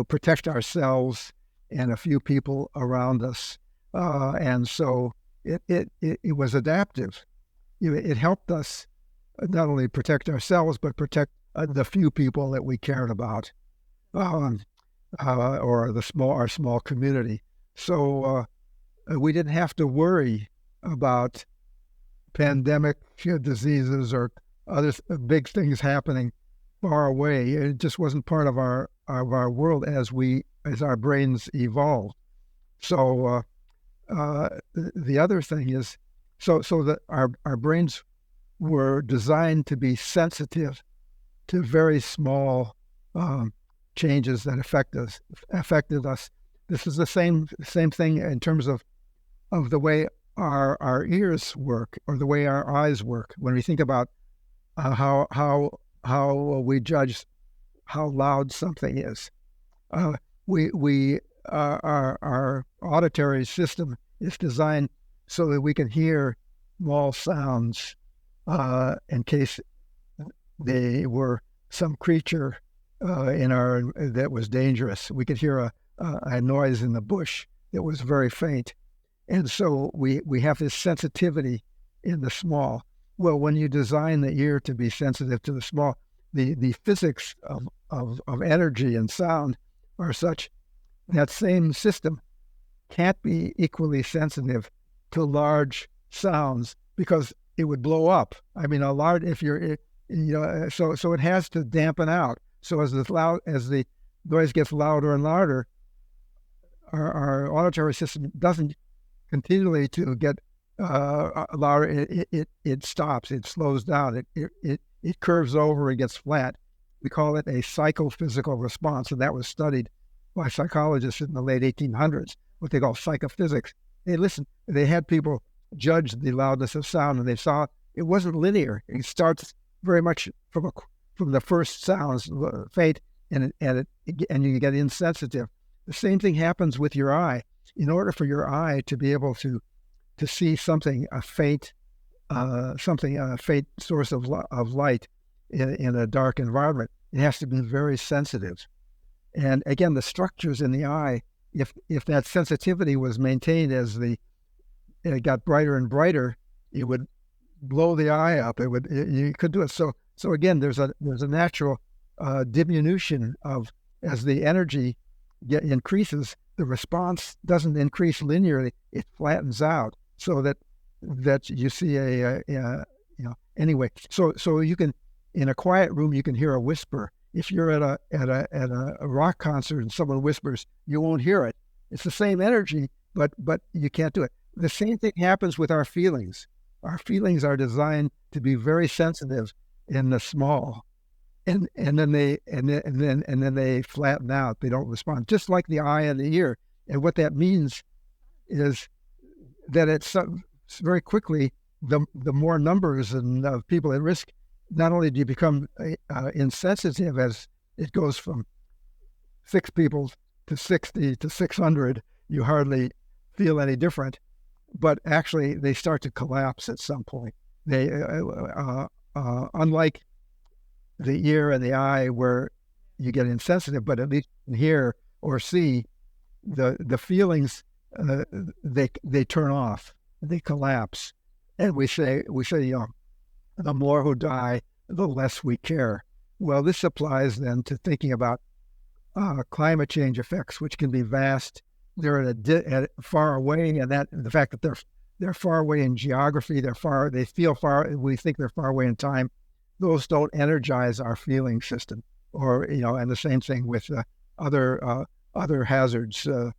protect ourselves and a few people around us, and so it was adaptive. It helped us not only protect ourselves but protect the few people that we cared about, or our small community. So we didn't have to worry about pandemic diseases or other big things happening far away. It just wasn't part of our world as our brains evolved. So the other thing is, so that our brains were designed to be sensitive to very small changes that affected us. This is the same thing in terms of the way our ears work, or the way our eyes work. When we think about how we judge how loud something is, our auditory system is designed so that we can hear small sounds in case they were some creature that was dangerous. We could hear a noise in the bush that was very faint, and so we have this sensitivity in the small. Well, when you design the ear to be sensitive to the small, the physics of energy and sound are such that same system can't be equally sensitive to large sounds, because it would blow up. I mean, if So it has to dampen out. So as the noise gets louder and louder, our auditory system doesn't continually to get louder. It stops. It slows down. It curves over and gets flat. We call it a psychophysical response, and that was studied by psychologists in the late 1800s. What they call psychophysics. They had people judge the loudness of sound, and they saw it wasn't linear. It starts very much from the first sounds, faint, and you get insensitive. The same thing happens with your eye. In order for your eye to be able to see something, a faint source of light in a dark environment, it has to be very sensitive. And again, the structures in the eye, if that sensitivity was maintained as it got brighter and brighter, it would blow the eye up. You could do it. So again, there's a natural diminution of, as the energy increases, the response doesn't increase linearly. It flattens out so that you see anyway. So you can, in a quiet room, you can hear a whisper. If you're at a rock concert and someone whispers, you won't hear it. It's the same energy, but you can't do it. The same thing happens with our feelings. Our feelings are designed to be very sensitive in the small, and then they flatten out. They don't respond, just like the eye and the ear. And what that means is that it's very quickly the more numbers of people at risk. Not only do you become insensitive as it goes from 6 people to 60 to 600, you hardly feel any different, but actually they start to collapse at some point. They, unlike the ear and the eye where you get insensitive, but at least you can hear or see, the feelings, they turn off, they collapse. And we say, the more who die, the less we care. Well, this applies then to thinking about climate change effects, which can be vast. They're far away, and that the fact that they're far away in geography, they feel far. We think they're far away in time. Those don't energize our feeling system, and the same thing with other hazards, the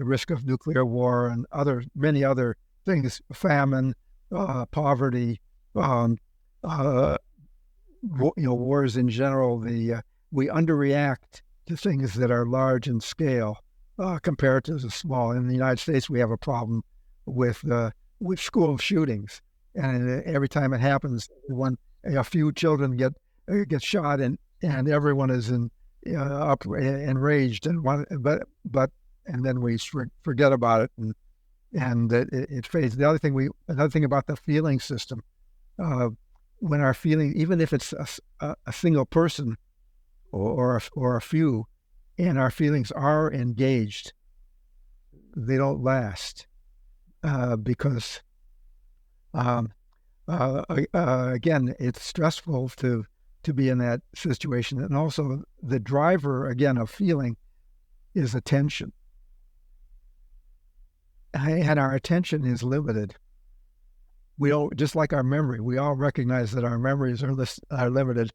risk of nuclear war and many other things, famine, poverty, wars in general. We underreact to things that are large in scale compared to the small. In the United States, we have a problem with school shootings, and every time it happens, a few children get shot, and everyone is enraged, and then we forget about it, and it fades. Another thing about the feeling system, when our feeling, even if it's a single person or a few, and our feelings are engaged, they don't last because again, it's stressful to be in that situation, and also the driver again of feeling is attention. And our attention is limited. We don't, just like our memory, we all recognize that our memories are limited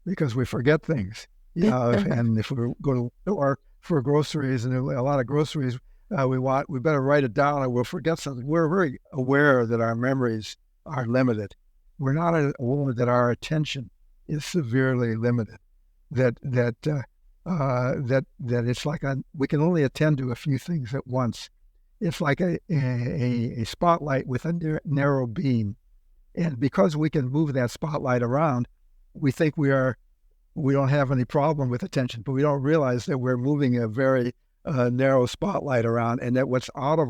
because we forget things. And if we go to the store for groceries, and a lot of groceries we better write it down or we'll forget something. We're very aware that our memories are limited. We're not aware that our attention is severely limited. That it's like we can only attend to a few things at once. It's like a spotlight with a narrow beam. And because we can move that spotlight around, we think we don't have any problem with attention, but we don't realize that we're moving a very narrow spotlight around, and that what's out of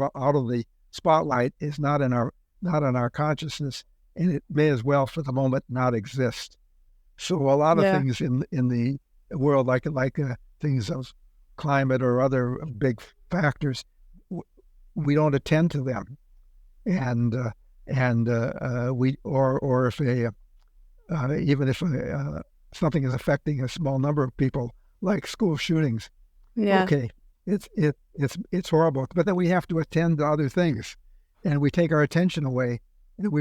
the spotlight is not in our consciousness, and it may as well for the moment not exist. So a lot of things in the world, like things of climate or other big factors, we don't attend to them, and we or if even if something is affecting a small number of people, like school shootings, okay, it's horrible, but then we have to attend to other things, and we take our attention away, and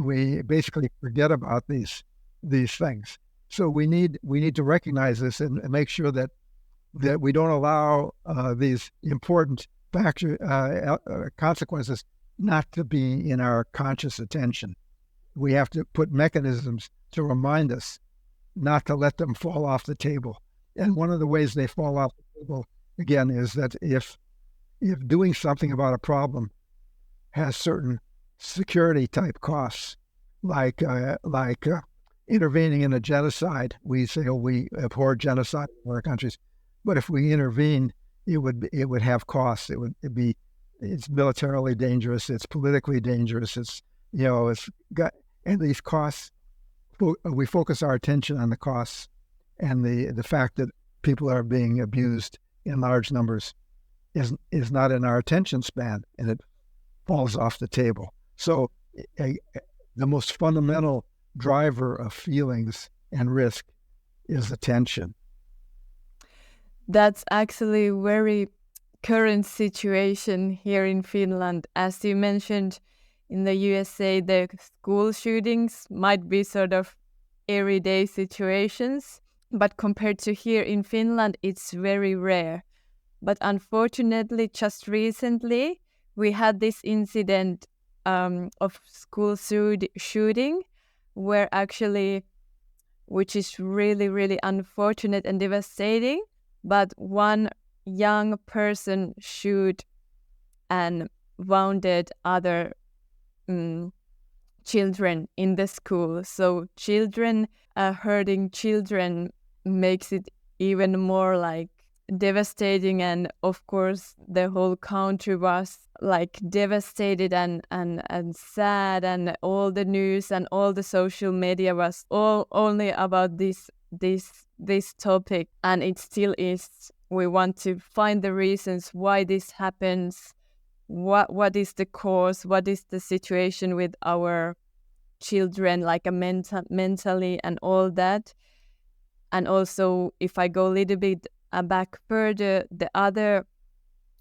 we basically forget about these these things. So we need to recognize this and make sure that we don't allow these important consequences not to be in our conscious attention. We have to put mechanisms to remind us not to let them fall off the table. And one of the ways they fall off the table, again, is that if doing something about a problem has certain security type costs, like intervening in a genocide, we say, oh, we abhor genocide in other countries, but if we intervene, it would have costs. It's militarily dangerous. It's politically dangerous. And these costs. We focus our attention on the costs and the fact that people are being abused in large numbers is not in our attention span, and it falls off the table. So the most fundamental driver of feelings and risk is attention. That's actually a very current situation here in Finland. As you mentioned, in the USA, the school shootings might be sort of everyday situations, but compared to here in Finland, it's very rare. But unfortunately, just recently, we had this incident of school shooting, where actually, which is really, really unfortunate and devastating, but one young person shoot and wounded other children in the school. So hurting children makes it even more like devastating, and of course the whole country was like devastated and sad, and all the news and all the social media was all only about this topic, and it still is. We want to find the reasons why this happens. What is the cause? What is the situation with our children, like mentally and all that? And also, if I go a little bit back further, the other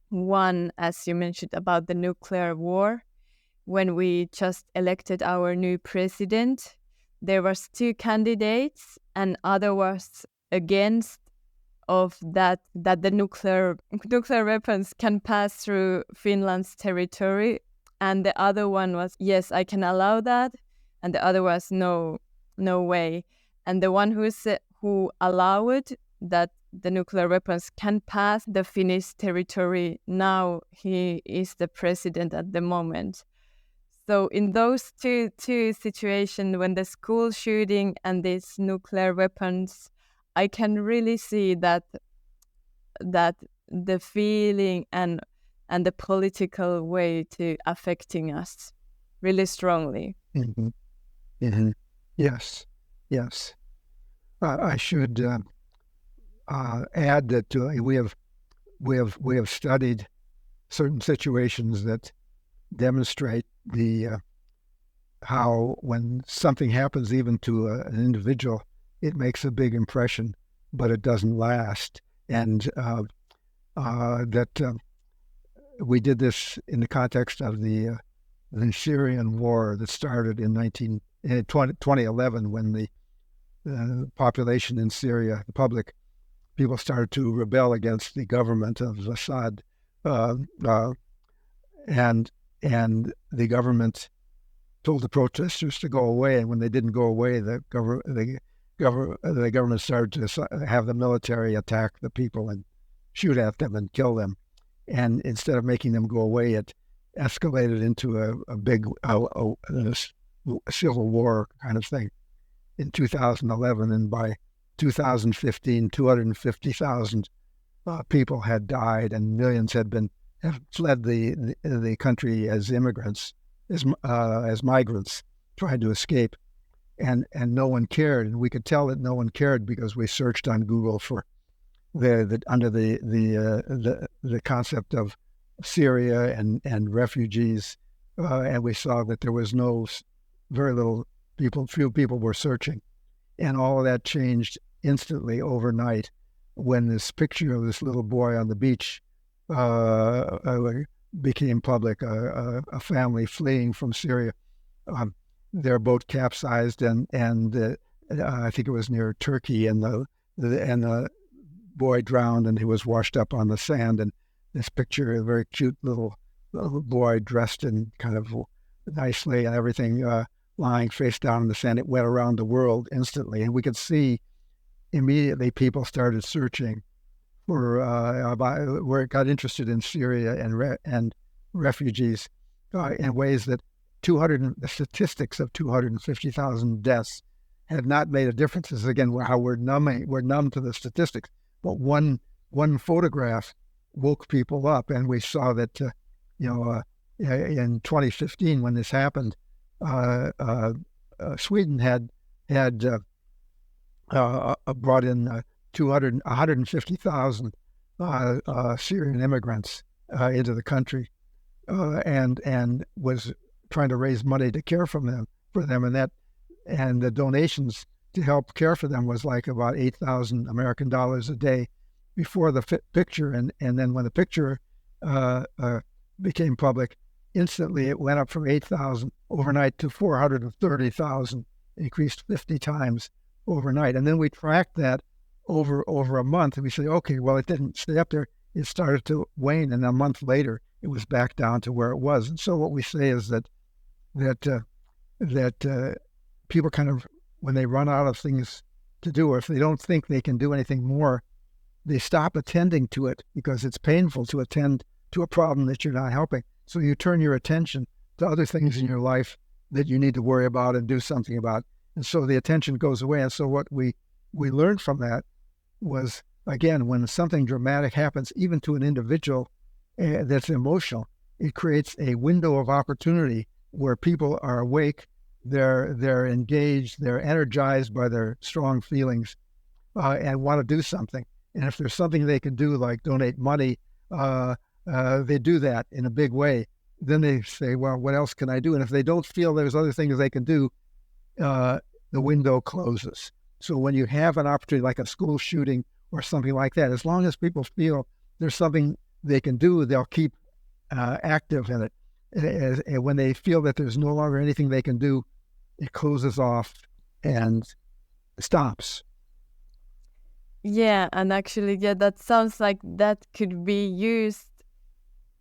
one, as you mentioned about the nuclear war, when we just elected our new president, there was 2 candidates, and other was against of that the nuclear weapons can pass through Finland's territory, and the other one was yes, I can allow that, and the other was no way. And the one who allowed that the nuclear weapons can pass the Finnish territory, now he is the president at the moment. So in those two situations, when the school shooting and these nuclear weapons, I can really see that the feeling and the political way to affecting us really strongly. Mm-hmm. Mm-hmm. Yes. I should add that we have studied certain situations that demonstrate how when something happens even to an individual, it makes a big impression, but it doesn't last. And we did this in the context of the Syrian war that started in 2011, when the population in Syria, the public people, started to rebel against the government of Assad, and the government told the protesters to go away. And when they didn't go away, the government started to have the military attack the people and shoot at them and kill them. And instead of making them go away, it escalated into a big civil war kind of thing in 2011. And by 2015, 250,000 people had died, and millions have fled the country as immigrants, as migrants, trying to escape. And no one cared, and we could tell that no one cared because we searched on Google for under the concept of Syria and refugees, and we saw that there was few people were searching, and all of that changed instantly overnight when this picture of this little boy on the beach became public. A family fleeing from Syria. Their boat capsized, and I think it was near Turkey, and the boy drowned, and he was washed up on the sand. And this picture, a very cute little boy dressed in kind of nicely and everything, lying face down in the sand. It went around the world instantly, and we could see immediately people started searching for where it got interested in Syria and refugees in ways that the statistics of 250,000 deaths had not made a difference. This is again how we're numb to the statistics. But one photograph woke people up, and we saw that in 2015 when this happened, Sweden had brought in 150,000 Syrian immigrants into the country, and was trying to raise money to care for them, and the donations to help care for them was like about $8,000 American dollars a day before the picture, and then when the picture became public, instantly it went up from 8,000 overnight to 430,000, increased 50 times overnight. And then we tracked that over a month, and we say, okay, well, it didn't stay up there. It started to wane, and a month later, it was back down to where it was. And so what we say is that people kind of, when they run out of things to do, or if they don't think they can do anything more, they stop attending to it because it's painful to attend to a problem that you're not helping. So you turn your attention to other things in your life that you need to worry about and do something about. And so the attention goes away. And so what we learned from that was, again, when something dramatic happens, even to an individual that's emotional, it creates a window of opportunity where people are awake, they're engaged, they're energized by their strong feelings, and want to do something. And if there's something they can do, like donate money, they do that in a big way. Then they say, well, what else can I do? And if they don't feel there's other things they can do, the window closes. So when you have an opportunity like a school shooting or something like that, as long as people feel there's something they can do, they'll keep active in it. And when they feel that there's no longer anything they can do, it closes off and stops. Yeah, and actually, yeah, that sounds like that could be used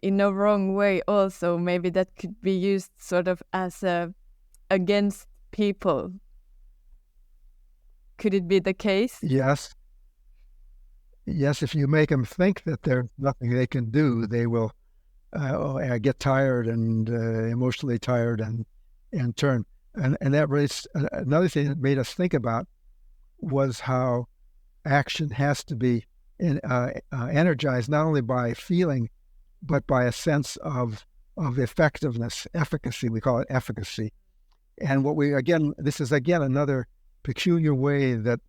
in a wrong way also. Maybe that could be used sort of as against people. Could it be the case? Yes. Yes, if you make them think that there's nothing they can do, they will get tired and emotionally tired and turn. And that raised another thing that made us think about was how action has to be energized not only by feeling, but by a sense of effectiveness, efficacy. We call it efficacy. And this is another peculiar way that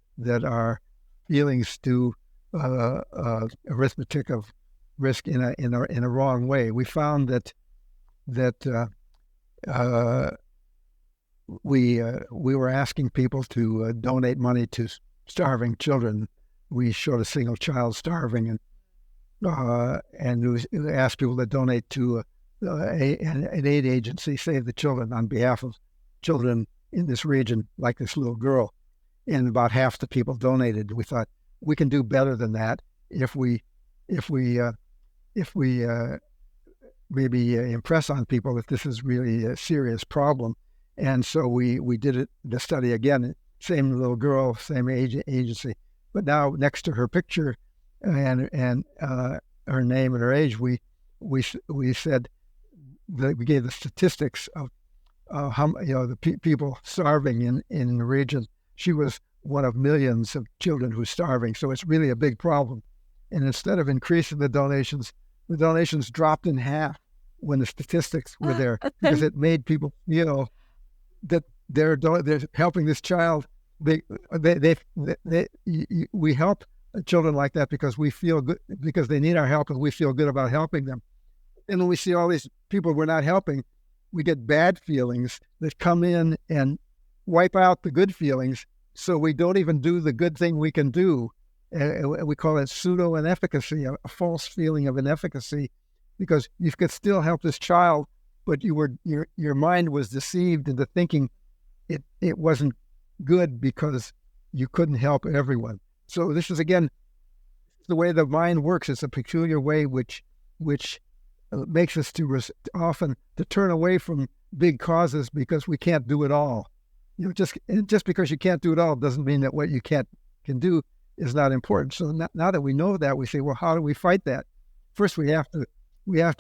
our feelings do arithmetic of risk in a wrong way. We found that we were asking people to donate money to starving children. We showed a single child starving, and we asked people to donate to an aid agency, Save the Children, on behalf of children in this region, like this little girl. And about half the people donated. We thought we can do better than that if we maybe impress on people that this is really a serious problem. And so we did the study again. Same little girl, same agency, but now next to her picture and her name and her age, we said that we gave the statistics of how the people starving in the region. She was one of millions of children who's starving, so it's really a big problem. And instead of increasing the donations dropped in half when the statistics were there, because it made people feel that they're helping this child. We help children like that because we feel good, because they need our help, and we feel good about helping them. And when we see all these people we're not helping, we get bad feelings that come in and wipe out the good feelings, so we don't even do the good thing we can do. We call it pseudo-inefficacy, a false feeling of inefficacy, because you could still help this child, but your mind was deceived into thinking it wasn't good because you couldn't help everyone. So this is, again, the way the mind works. It's a peculiar way which makes us often to turn away from big causes because we can't do it all. Just because you can't do it all doesn't mean that what you can do is not important. So now that we know that, we say, well, how do we fight that? First, we have to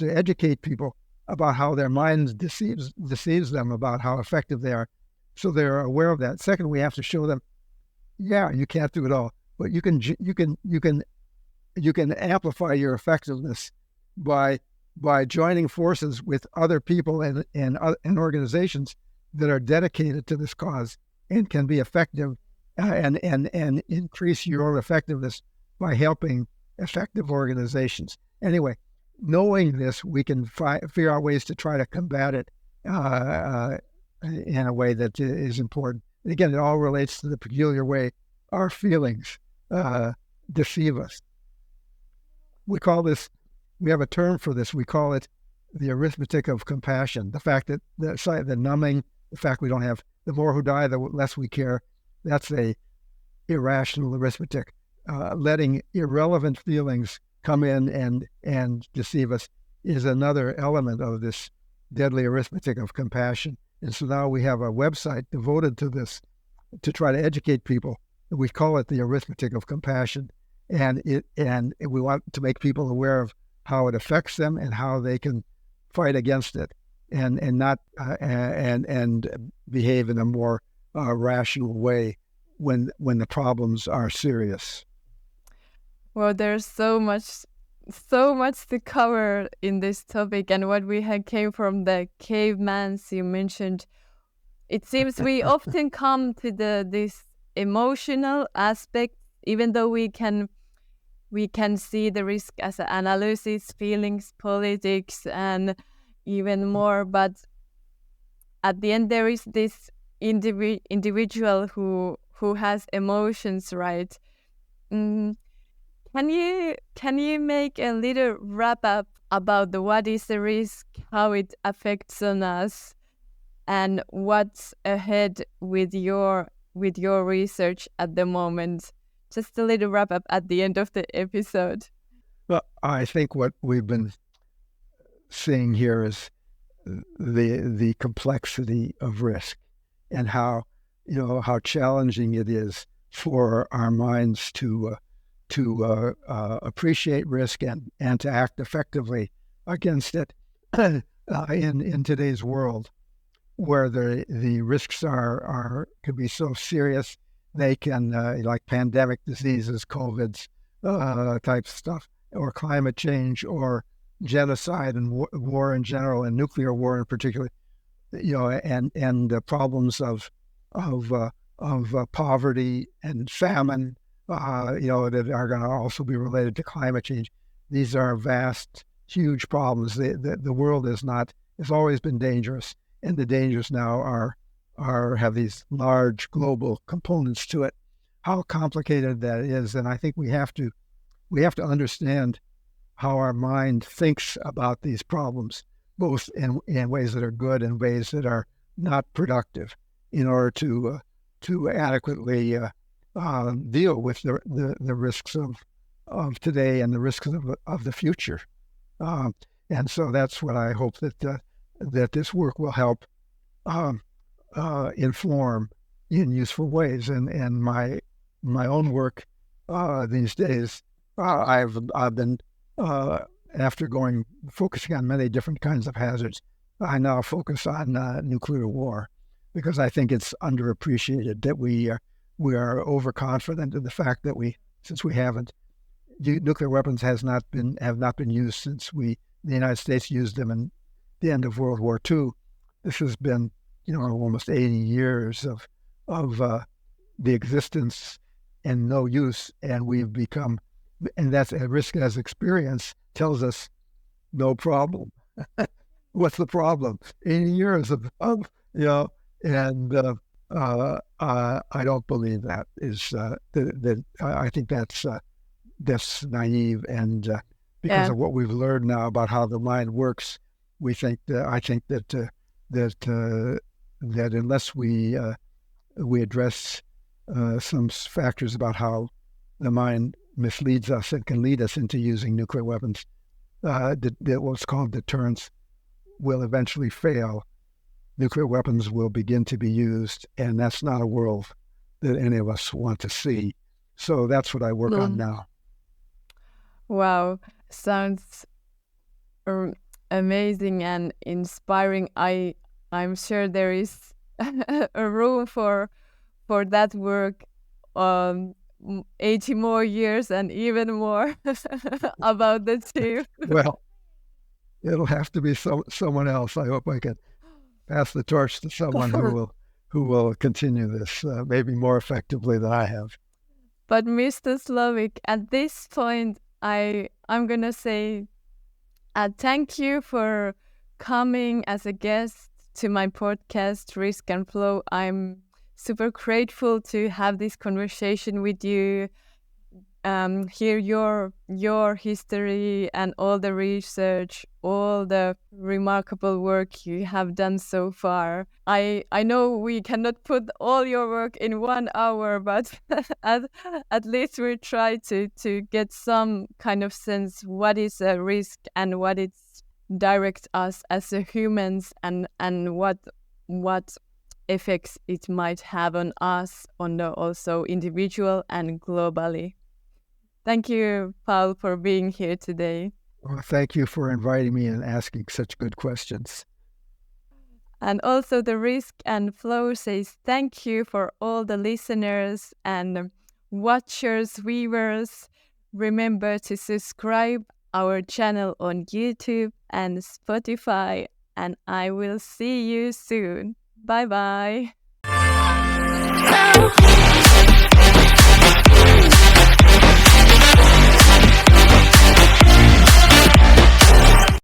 educate people about how their minds deceives them about how effective they are, so they're aware of that. Second, we have to show them, yeah, you can't do it all, but you can amplify your effectiveness by joining forces with other people and organizations that are dedicated to this cause and can be effective and increase your own effectiveness by helping effective organizations. Anyway, knowing this, we can figure out ways to try to combat it in a way that is important. And again, it all relates to the peculiar way our feelings deceive us. We have a term for this. We call it the arithmetic of compassion. The fact that the numbing, the fact we don't have, the more who die, the less we care. That's a irrational arithmetic. Letting irrelevant feelings come in and deceive us is another element of this deadly arithmetic of compassion. And so now we have a website devoted to this to try to educate people. We call it the arithmetic of compassion. And we want to make people aware of how it affects them and how they can fight against it and behave in a more rational way when the problems are serious. Well, there's so much to cover in this topic, and what we had came from the cavemans you mentioned. It seems we often come to this emotional aspect, even though we can see the risk as an analysis, feelings, politics, and even more. But at the end, there is this individual who has emotions, right? Can you make a little wrap up about what is the risk, how it affects on us, and what's ahead with your research at the moment? Just a little wrap up at the end of the episode. Well, I think what we've been seeing here is the complexity of risk and how challenging it is for our minds to appreciate risk and to act effectively against it in today's world, where the risks can be so serious. They can, like pandemic diseases, COVIDs, type stuff, or climate change, or genocide and war in general, and nuclear war in particular, and problems of poverty and famine, that are going to also be related to climate change. These are vast, huge problems. The world has always been dangerous, and the dangers now have these large global components to it. How complicated that is, and I think we have to understand how our mind thinks about these problems, both in ways that are good and ways that are not productive, in order to adequately deal with the risks of today and the risks of the future. And so that's what I hope that this work will help inform in useful ways. And my own work these days, I've been after focusing on many different kinds of hazards, I now focus on nuclear war, because I think it's underappreciated that we are overconfident in the fact that since we haven't, nuclear weapons have not been used since the United States used them in the end of World War II. This has been almost 80 years of the existence and no use, and we've become, and that's a risk as experience tells us no problem. What's the problem? 80 years of and I don't believe that is that I think that's naive, and because of what we've learned now about how the mind works, I think that unless we we address some factors about how the mind misleads us and can lead us into using nuclear weapons. What's called deterrence will eventually fail. Nuclear weapons will begin to be used, and that's not a world that any of us want to see. So that's what I work on now. Wow, sounds amazing and inspiring. I'm sure there is a room for that work 80 more years and even more about the team. Well, it'll have to be someone else. I hope I can pass the torch to someone who will continue this maybe more effectively than I have. But Mr. Slovic, at this point, I'm gonna say thank you for coming as a guest to my podcast, RisknFlow. I'm super grateful to have this conversation with you, hear your history and all the research, all the remarkable work you have done so far. I know we cannot put all your work in 1 hour, but at least we try to get some kind of sense what is a risk and what it directs us as a humans and what effects it might have on us, on the also individual and globally. Thank you, Paul, for being here today. Well, thank you for inviting me and asking such good questions. And also the RisknFlow says thank you for all the listeners and watchers, viewers. Remember to subscribe our channel on YouTube and Spotify, and I will see you soon. Bye-bye.